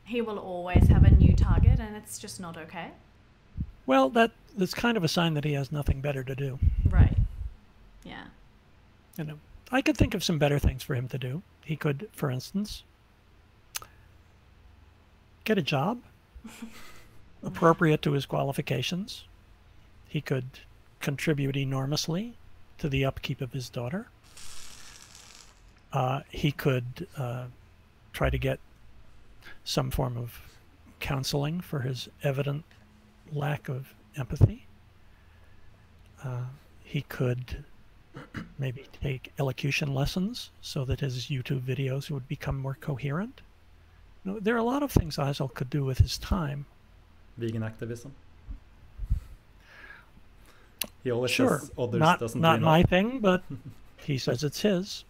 C: He will always have a new target, and it's just not okay.
B: Well, that's kind of a sign that he has nothing better to do.
C: Right. Yeah.
B: You know, I could think of some better things for him to do. He could, for instance, get a job appropriate to his qualifications. He could contribute enormously to the upkeep of his daughter. He could try to get some form of counseling for his evident lack of empathy. He could maybe take elocution lessons so that his YouTube videos would become more coherent. You know, there are a lot of things Eisel could do with his time.
A: Vegan activism. He always
B: Sure,
A: says others
B: not
A: doesn't
B: not
A: do
B: my
A: enough.
B: thing, but he says it's his.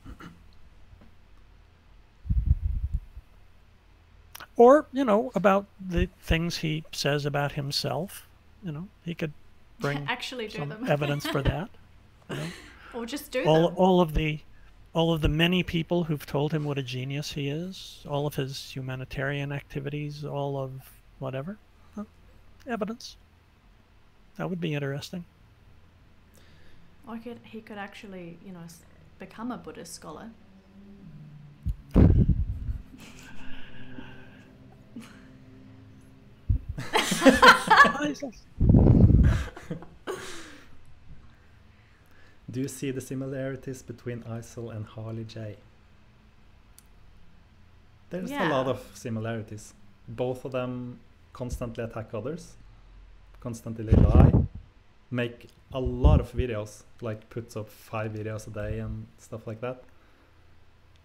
B: Or, you know, about the things he says about himself. You know, he could bring
C: actually do
B: some
C: them.
B: evidence for that. You know?
C: Or just do them.
B: All of the many people who've told him what a genius he is, all of his humanitarian activities, all of whatever. Huh? Evidence. That would be interesting.
C: Or he could actually, you know, become a Buddhist scholar.
A: Do you see the similarities between Eisel and Harley J? There's a lot of similarities. Both of them constantly attack others, constantly lie, make a lot of videos, like puts up 5 videos a day and stuff like that.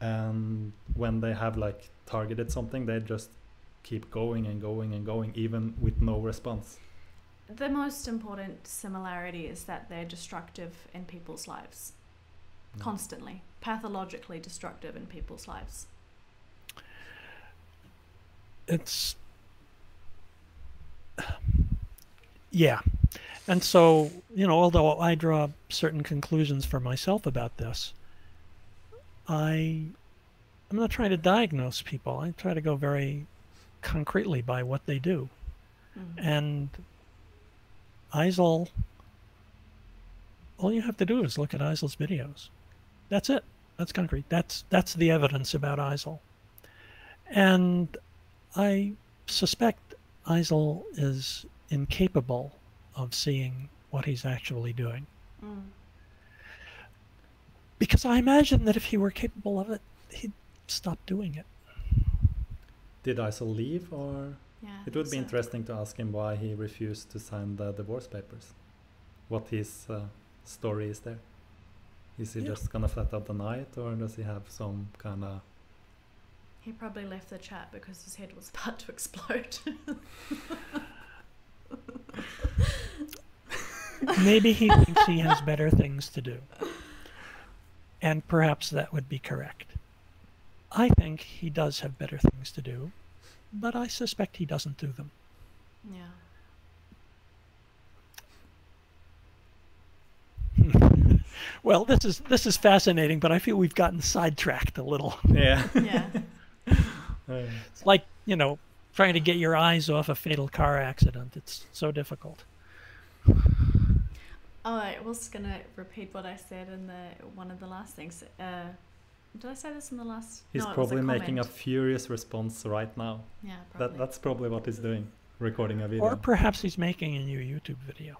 A: And when they have like targeted something, they just keep going and going and going, even with no response.
C: The most important similarity is that they're destructive in people's lives. Constantly. Pathologically destructive in people's lives.
B: It's... Yeah. And so, you know, although I draw certain conclusions for myself about this, I'm not trying to diagnose people. I try to go very concretely by what they do. And Eisel all you have to do is look at Eisel's videos. That's it. That's concrete. That's the evidence about Eisel. And I suspect Eisel is incapable of seeing what he's actually doing. Because I imagine that if he were capable of it, he'd stop doing it.
A: Did Eisel leave, or
C: Yeah,
A: it would be interesting to ask him why he refused to sign the divorce papers. What his story is there. Is he just gonna flat out deny it, or does he have some kind of...
C: He probably left the chat because his head was about to explode.
B: Maybe he thinks he has better things to do. And perhaps that would be correct. I think he does have better things to do, but I suspect he doesn't do them.
C: Yeah.
B: Well, this is fascinating, but I feel we've gotten sidetracked a little.
A: Yeah.
C: Yeah.
B: It's like, trying to get your eyes off a fatal car accident. It's so difficult.
C: Oh, I was gonna repeat what I said in one of the last things. Did I say this in the last?
A: He's
C: no,
A: probably
C: it was a
A: making a
C: comment.
A: furious response right now.
C: Yeah, probably.
A: That's probably what he's doing, recording a video.
B: Or perhaps he's making a new YouTube video.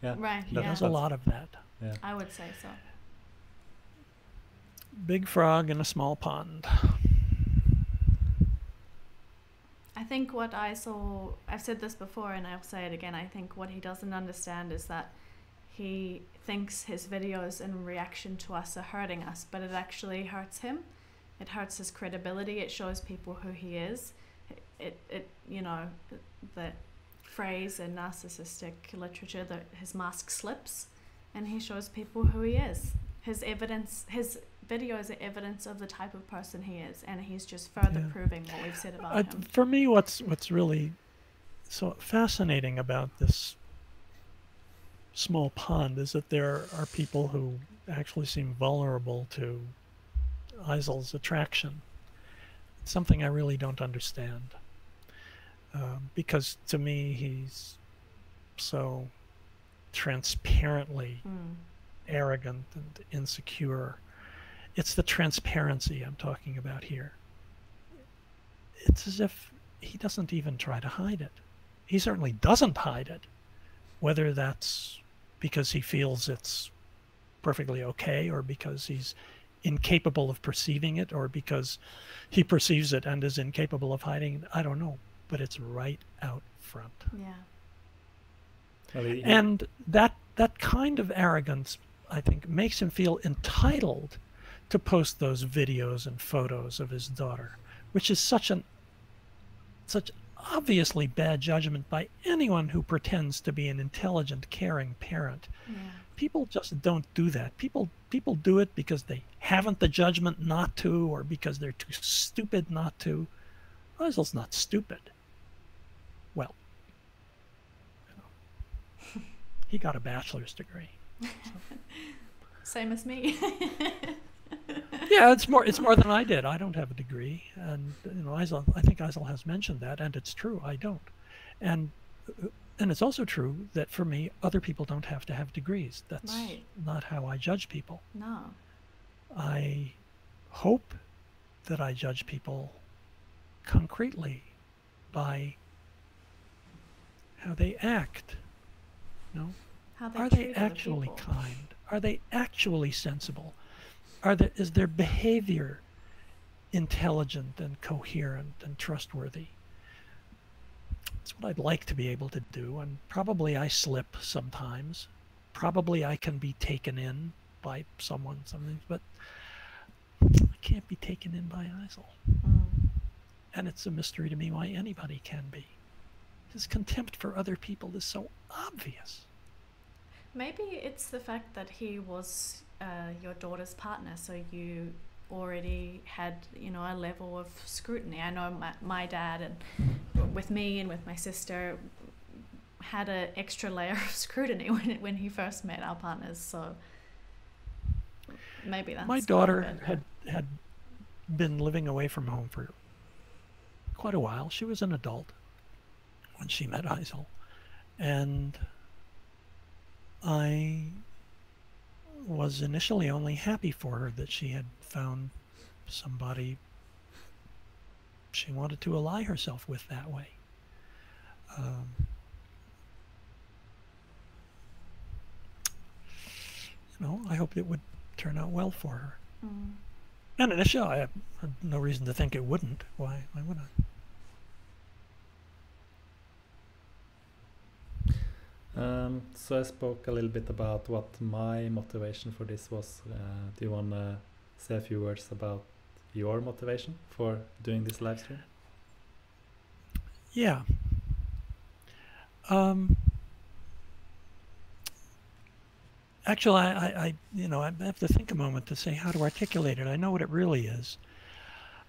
A: Yeah.
C: Right.
A: That-
C: Yeah.
B: There's a lot of that.
A: Yeah.
C: I would say so.
B: Big frog in a small pond.
C: I think what Eisel, I've said this before and I'll say it again, I think what he doesn't understand is that he thinks his videos in reaction to us are hurting us, but it actually hurts him. It hurts his credibility. It shows people who he is. It the phrase in narcissistic literature that his mask slips and he shows people who he is. His videos are evidence of the type of person he is, and he's just further proving what we've said about him.
B: For me, what's really so fascinating about this small pond is that there are people who actually seem vulnerable to Eisel's attraction. It's something I really don't understand. Because to me, he's so transparently arrogant and insecure. It's the transparency I'm talking about here. It's as if he doesn't even try to hide it. He certainly doesn't hide it, whether that's because he feels it's perfectly okay, or because he's incapable of perceiving it, or because he perceives it and is incapable of hiding it. I don't know, but it's right out front.
C: Yeah.
B: And that kind of arrogance, I think, makes him feel entitled to post those videos and photos of his daughter, which is such obviously bad judgment by anyone who pretends to be an intelligent, caring parent.
C: Yeah.
B: People just don't do that. People do it because they haven't the judgment not to, or because they're too stupid not to. Eisel's not stupid. Well, he got a bachelor's degree. So.
C: Same as me.
B: Yeah, it's more than I did. I don't have a degree, and Eisel, I think Eisel has mentioned that, and it's true. I don't, and it's also true that for me, other people don't have to have degrees. That's not how I judge people.
C: No.
B: I hope that I judge people concretely by how they act.
C: How they
B: Are
C: treat
B: they
C: other
B: actually
C: people.
B: kind? Are they actually sensible? Is their behavior intelligent and coherent and trustworthy? That's what I'd like to be able to do, and probably I slip sometimes. Probably I can be taken in by something, but I can't be taken in by Eisel. And it's a mystery to me why anybody can be. His contempt for other people is so obvious.
C: Maybe it's the fact that he was your daughter's partner, so you already had, a level of scrutiny. I know my dad, and with me and with my sister, had an extra layer of scrutiny when he first met our partners. So maybe that's
B: my daughter had been living away from home for quite a while. She was an adult when she met Eisel, and I was initially only happy for her that she had found somebody she wanted to ally herself with that way. You know, I hoped it would turn out well for her.
C: Mm.
B: And initially, I had no reason to think it wouldn't. Why would
A: I? So I spoke a little bit about what my motivation for this was. Do you want to say a few words about your motivation for doing this live stream?
B: Yeah. Actually, I have to think a moment to say how to articulate it. I know what it really is.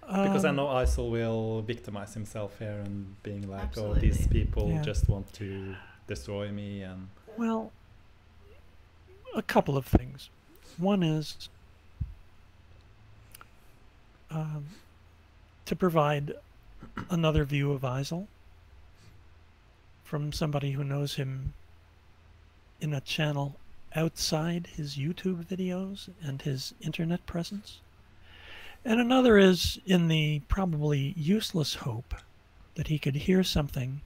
A: Because I know Eisel will victimize himself here and being like,
C: Absolutely.
A: oh, these people
B: Yeah.
A: just want to destroy me. And
B: Well, a couple of things. One is to provide another view of Eisel from somebody who knows him in a channel outside his YouTube videos and his internet presence. And another is in the probably useless hope that he could hear something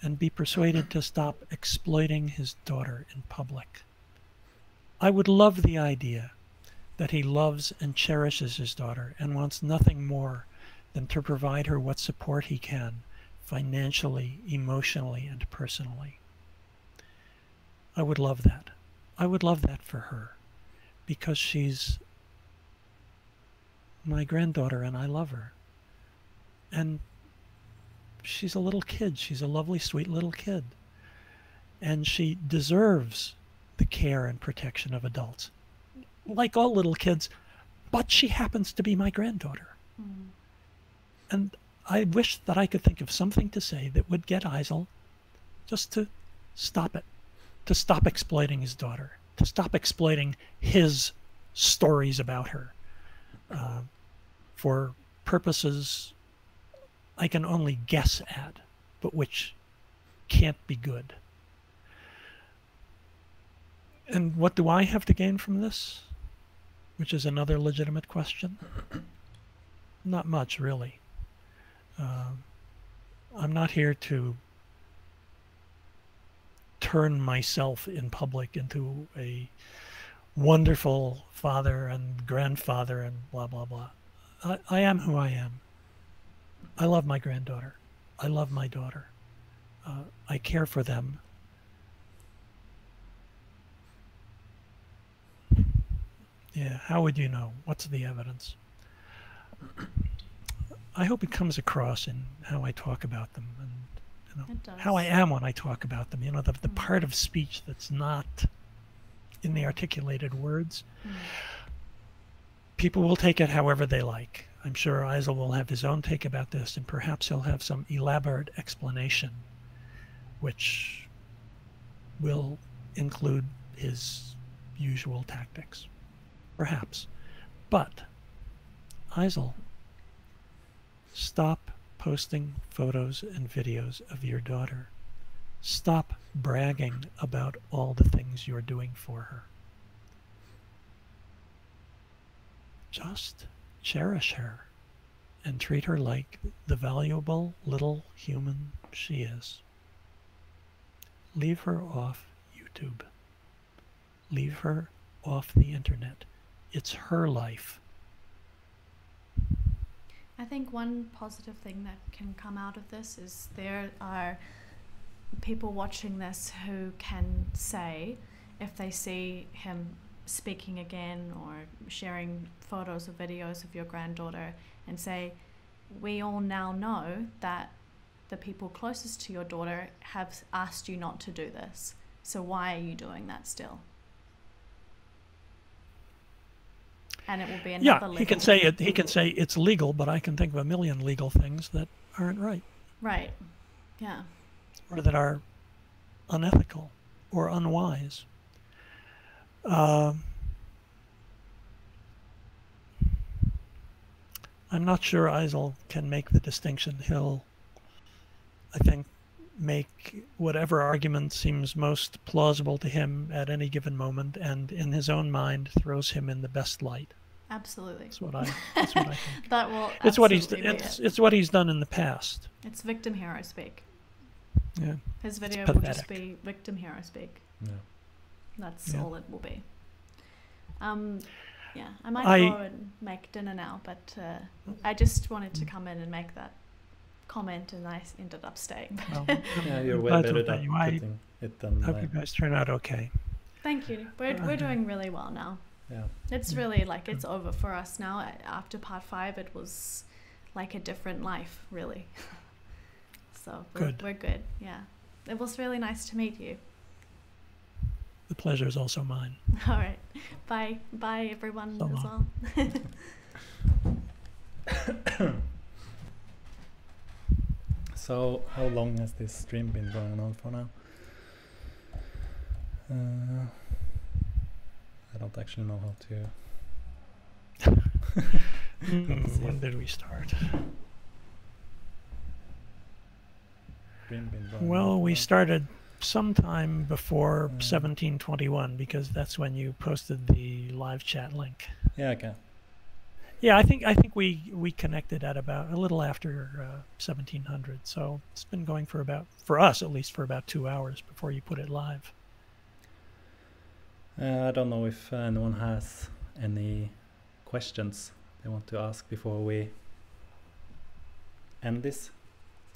B: and be persuaded to stop exploiting his daughter in public. I would love the idea that he loves and cherishes his daughter and wants nothing more than to provide her what support he can, financially, emotionally, and personally. I would love that. I would love that for her, because she's my granddaughter and I love her. And she's a little kid. She's a lovely, sweet little kid. And she deserves the care and protection of adults, like all little kids, but she happens to be my granddaughter.
C: Mm.
B: And I wish that I could think of something to say that would get Eisel just to stop it, to stop exploiting his daughter, to stop exploiting his stories about her for purposes I can only guess at, but which can't be good. And what do I have to gain from this? Which is another legitimate question. Not much, really. I'm not here to turn myself in public into a wonderful father and grandfather and blah, blah, blah. I am who I am. I love my granddaughter. I love my daughter. I care for them. Yeah, how would you know? What's the evidence? I hope it comes across in how I talk about them and
C: It does.
B: how I am when I talk about them. You know, the part of speech that's not in the articulated words.
C: Mm.
B: People will take it however they like. I'm sure Eisel will have his own take about this, and perhaps he'll have some elaborate explanation which will include his usual tactics. Perhaps. But, Eisel, stop posting photos and videos of your daughter. Stop bragging about all the things you're doing for her. Just cherish her and treat her like the valuable little human she is. Leave her off YouTube. Leave her off the internet. It's her life.
C: I think one positive thing that can come out of this is there are people watching this who can say, if they see him speaking again or sharing photos or videos of your granddaughter, and say, we all now know that the people closest to your daughter have asked you not to do this, so why are you doing that still? And it will be another
B: Yeah, he can say it. He can say it's legal, but I can think of a million legal things that aren't right.
C: Right. Yeah.
B: Or that are unethical or unwise. I'm not sure Eisel can make the distinction. He'll, I think, make whatever argument seems most plausible to him at any given moment, and in his own mind throws him in the best light.
C: Absolutely.
B: That's what I think.
C: That will.
B: It's what he's
C: absolutely be
B: it's what he's done in the past.
C: It's victim hero speak.
B: Yeah.
C: His video
B: It's
C: will just
B: pathetic.
C: be victim hero speak.
A: Yeah.
C: That's
B: Yeah.
C: all it will be. Yeah, I might go and make dinner now, but I just wanted to come in and make that comment, and I ended up staying.
B: Well,
A: Yeah, you're
B: I'm
A: way
B: glad to
A: better
B: know
A: at
B: you. I
A: putting it than
B: hope you guys turn out okay.
C: Thank you. We're doing really well now.
A: Yeah.
C: It's really like it's over for us now. After part 5, it was like a different life, really. So we're good. Yeah, it was really nice to meet you.
B: The pleasure is also mine.
C: All right, bye everyone
B: So
C: as
B: long.
C: well.
A: So, how long has this stream been going on for now? I don't actually know how to.
B: When did we start?
A: Stream been going on
B: Well,
A: for
B: we
A: now?
B: started sometime before 1721, because that's when you posted the live chat link.
A: Yeah, okay.
B: Yeah, I think we connected at about a little after 1700. So it's been going for us at least, for about 2 hours before you put it live.
A: I don't know if anyone has any questions they want to ask before we end this.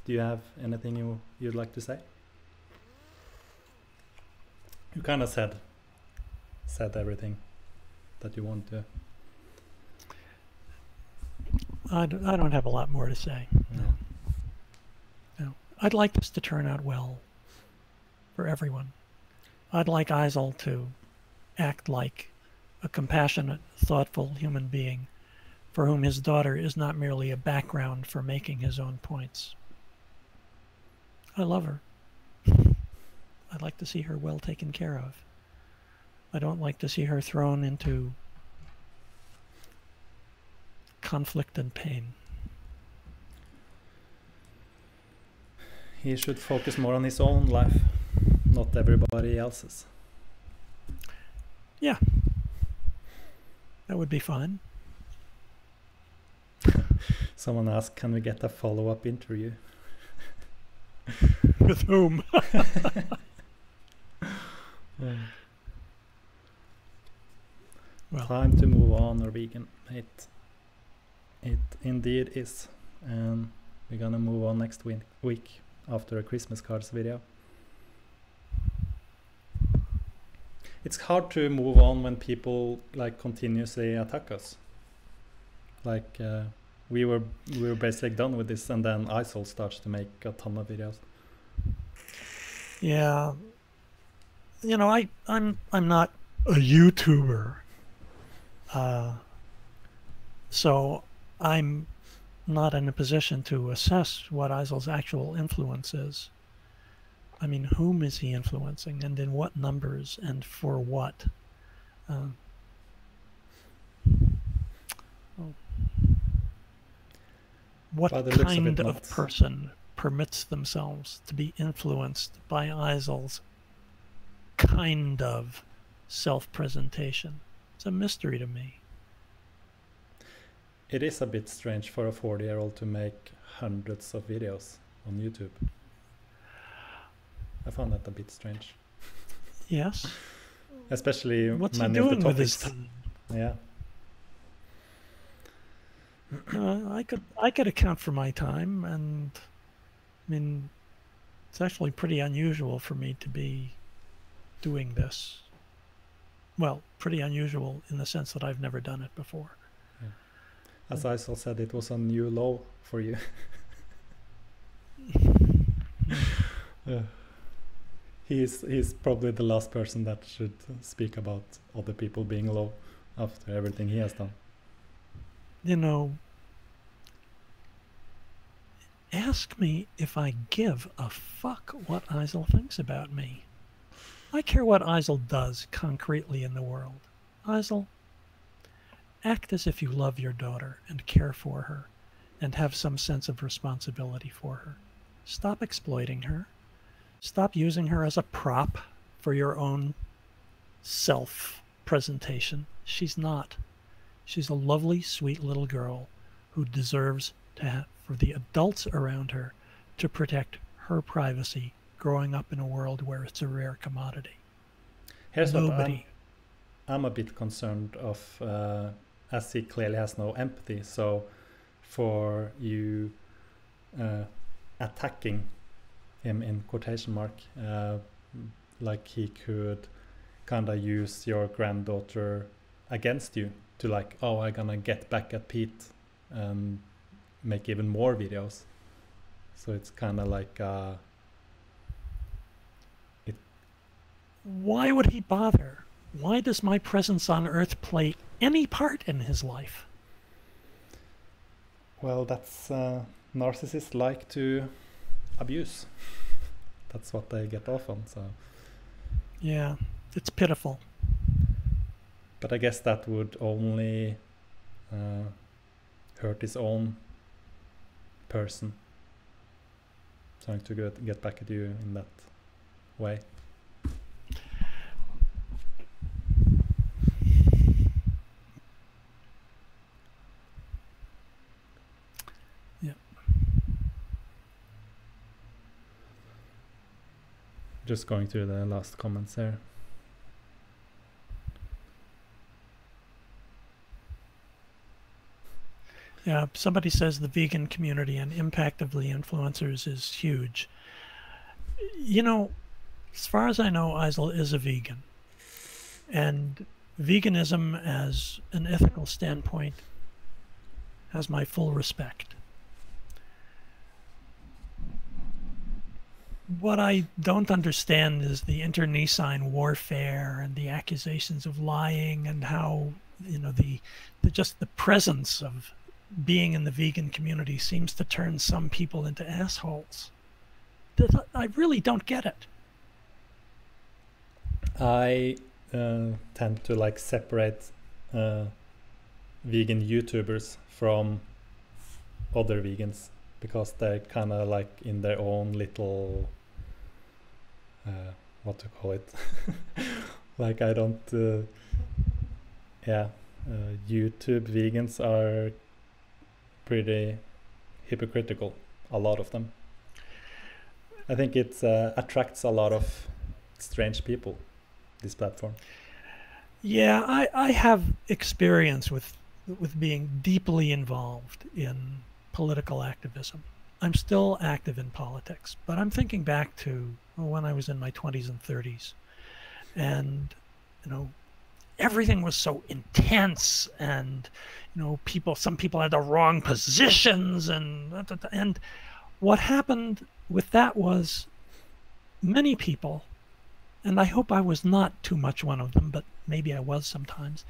A: Do you have anything you'd like to say? You kind of said everything that you want to.
B: I don't have a lot more to say. No. I'd like this to turn out well for everyone. I'd like Eisel to act like a compassionate, thoughtful human being for whom his daughter is not merely a background for making his own points. I love her. I'd like to see her well taken care of. I don't like to see her thrown into conflict and pain.
A: He should focus more on his own life, not everybody else's.
B: Yeah. That would be fine.
A: Someone asked, can we get a follow-up interview?
B: With whom? Well,
A: Time to move on, NorVegan. It indeed is. And we're gonna move on next week after a Christmas cards video. It's hard to move on when people like continuously attack us. Like we were basically done with this, and then Eisel starts to make a ton of videos.
B: yeah. You know, I'm not a YouTuber. So I'm not in a position to assess what Eisel's actual influence is. I mean, whom is he influencing, and in what numbers, and for what? What
A: By the looks of
B: kind
A: it,
B: of
A: not.
B: person permits themselves to be influenced by Eisel's kind of self-presentation? It's a mystery to me.
A: It is a bit strange for a 40-year-old to make hundreds of videos on YouTube. I found that a bit strange.
B: Yes.
A: Especially
B: What's he
A: many of the
B: doing with his
A: topics.
B: time?
A: Yeah.
B: I could account for my time, and I mean, it's actually pretty unusual for me to be doing this. Well, pretty unusual in the sense that I've never done it before.
A: As Eisel said, it was a new low for you. He's probably the last person that should speak about other people being low after everything he has done.
B: You know, ask me if I give a fuck what Eisel thinks about me. I care what Eisel does concretely in the world. Eisel, act as if you love your daughter and care for her and have some sense of responsibility for her. Stop exploiting her. Stop using her as a prop for your own self-presentation. She's not. She's a lovely, sweet little girl who deserves to have, for the adults around her to protect her privacy growing up in a world where it's a rare commodity.
A: Here's
B: Nobody.
A: what I'm a bit concerned of, as he clearly has no empathy. So for you attacking him in quotation mark, like he could kind of use your granddaughter against you to like, oh, I'm gonna get back at Pete and make even more videos. So it's kind of like
B: Why would he bother? Why does my presence on Earth play any part in his life?
A: well, that's narcissists like to abuse. That's what they get off on. So
B: Yeah, it's pitiful.
A: but I guess that would only hurt his own person, trying to get back at you in that way.
B: Yeah.
A: Just going through the last comments there.
B: Yeah, somebody says the vegan community and impact of the influencers is huge. You know, as far as I know, Eisel is a vegan. And veganism as an ethical standpoint has my full respect. What I don't understand is the internecine warfare and the accusations of lying and how, you know, just the presence of being in the vegan community seems to turn some people into assholes. I really don't get it.
A: I tend to like separate vegan YouTubers from other vegans because they're kind of like in their own little what to call it. Like I don't YouTube vegans are pretty hypocritical, a lot of them. I think it attracts a lot of strange people, this platform.
B: Yeah, I have experience with being deeply involved in political activism. I'm still active in politics, but I'm thinking back to when I was in my 20s and 30s. And, you know, everything was so intense and, you know, some people had the wrong positions and what happened with that was many people, and I hope I was not too much one of them, but maybe I was sometimes,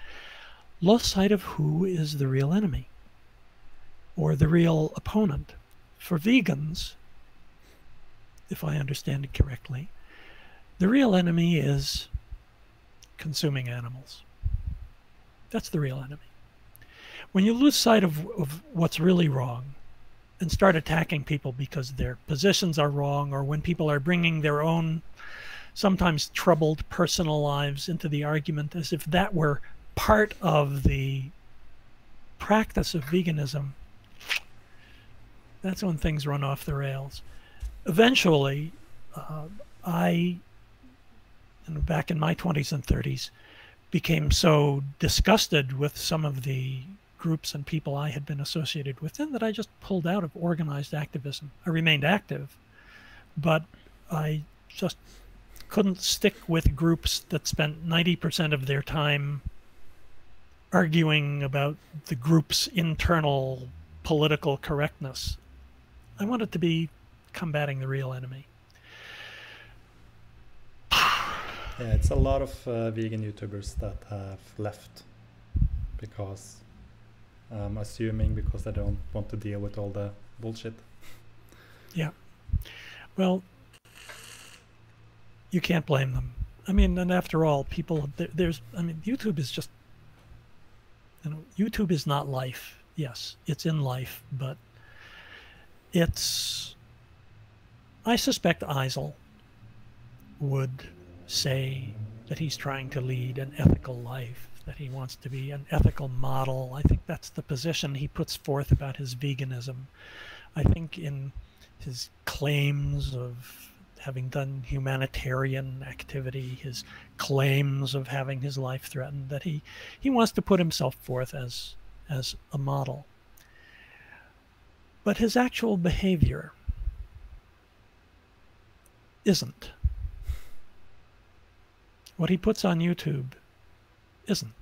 B: lost sight of who is the real enemy or the real opponent. For vegans, if I understand it correctly, the real enemy is consuming animals. That's the real enemy. When you lose sight of what's really wrong and start attacking people because their positions are wrong, or when people are bringing their own sometimes troubled personal lives into the argument as if that were part of the practice of veganism, that's when things run off the rails. Eventually, back in my 20s and 30s, became so disgusted with some of the groups and people I had been associated with then that I just pulled out of organized activism. I remained active, but I just couldn't stick with groups that spent 90% of their time arguing about the group's internal political correctness. I wanted to be combating the real enemy.
A: Yeah, it's a lot of vegan YouTubers that have left because I'm assuming because they don't want to deal with all the bullshit.
B: Yeah. Well, you can't blame them. I mean, and after all, people, YouTube is just, YouTube is not life. Yes, it's in life, but I suspect Eisel would say that he's trying to lead an ethical life, that he wants to be an ethical model. I think that's the position he puts forth about his veganism. I think in his claims of having done humanitarian activity, his claims of having his life threatened, that he wants to put himself forth as a model. But his actual behavior isn't. What he puts on YouTube isn't.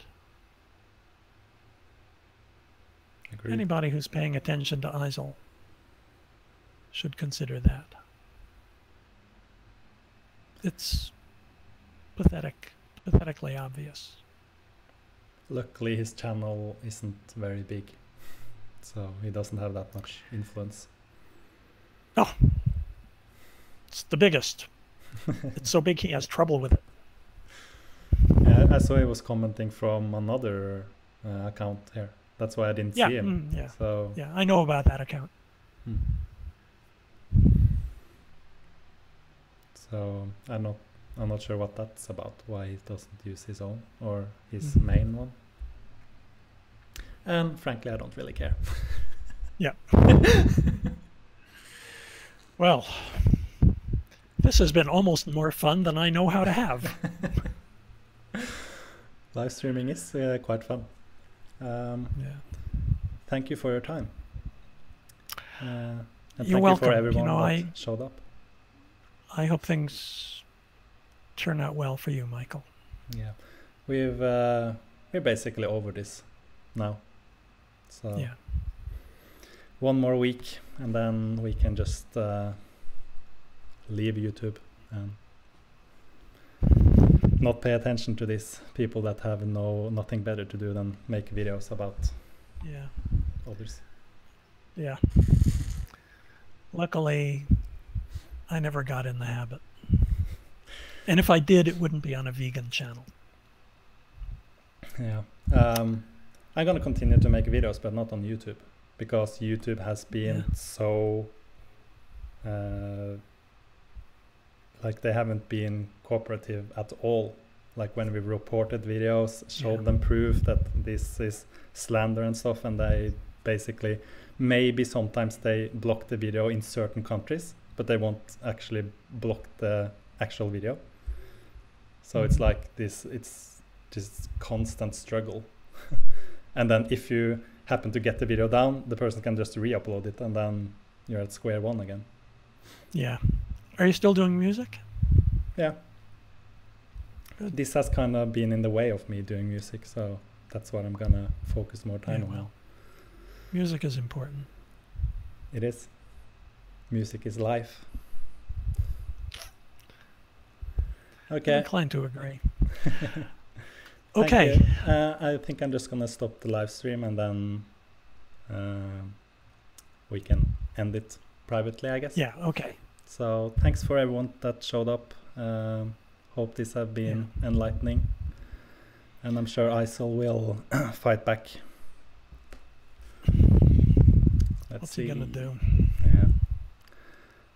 A: Agreed.
B: Anybody who's paying attention to Eisel should consider that. It's pathetically obvious.
A: Luckily, his channel isn't very big, so he doesn't have that much influence.
B: Oh, it's the biggest. It's so big he has trouble with it.
A: Yeah, I saw he was commenting from another account here. That's why I didn't see him.
B: Yeah.
A: So
B: yeah, I know about that account.
A: So I'm not sure what that's about. Why he doesn't use his own or his main one. And frankly, I don't really care.
B: Yeah. Well, this has been almost more fun than I know how to have.
A: Live streaming is quite fun.
B: Yeah.
A: Thank you for your time. And
B: You're
A: thank
B: welcome.
A: you for everyone
B: You know,
A: that showed up.
B: I hope things turn out well for you, Michael.
A: Yeah, we're basically over this now. So
B: Yeah.
A: one more week, and then we can just leave YouTube and not pay attention to these people that have nothing better to do than make videos about others.
B: Yeah. Luckily, I never got in the habit. And if I did, it wouldn't be on a vegan channel.
A: Yeah. I'm going to continue to make videos, but not on YouTube, because YouTube has been so... like they haven't been cooperative at all. Like when we reported videos, showed them proof that this is slander and stuff, and they basically, maybe sometimes they block the video in certain countries, but they won't actually block the actual video. So it's like this, it's just constant struggle. And then if you happen to get the video down, the person can just re-upload it, and then you're at square one again.
B: Yeah. Are you still doing music?
A: Yeah.
B: Good.
A: This has kind of been in the way of me doing music, so that's what I'm gonna focus more time on.
B: Well, music is important.
A: It is. Music is life. Okay.
B: I'm inclined to agree.
A: Thank
B: Okay.
A: you. I think I'm just gonna stop the live stream, and then we can end it privately, I guess.
B: Yeah, okay.
A: So thanks for everyone that showed up. Hope this have been enlightening, and I'm sure Eisel will fight back. Let's
B: What's
A: see.
B: he gonna do?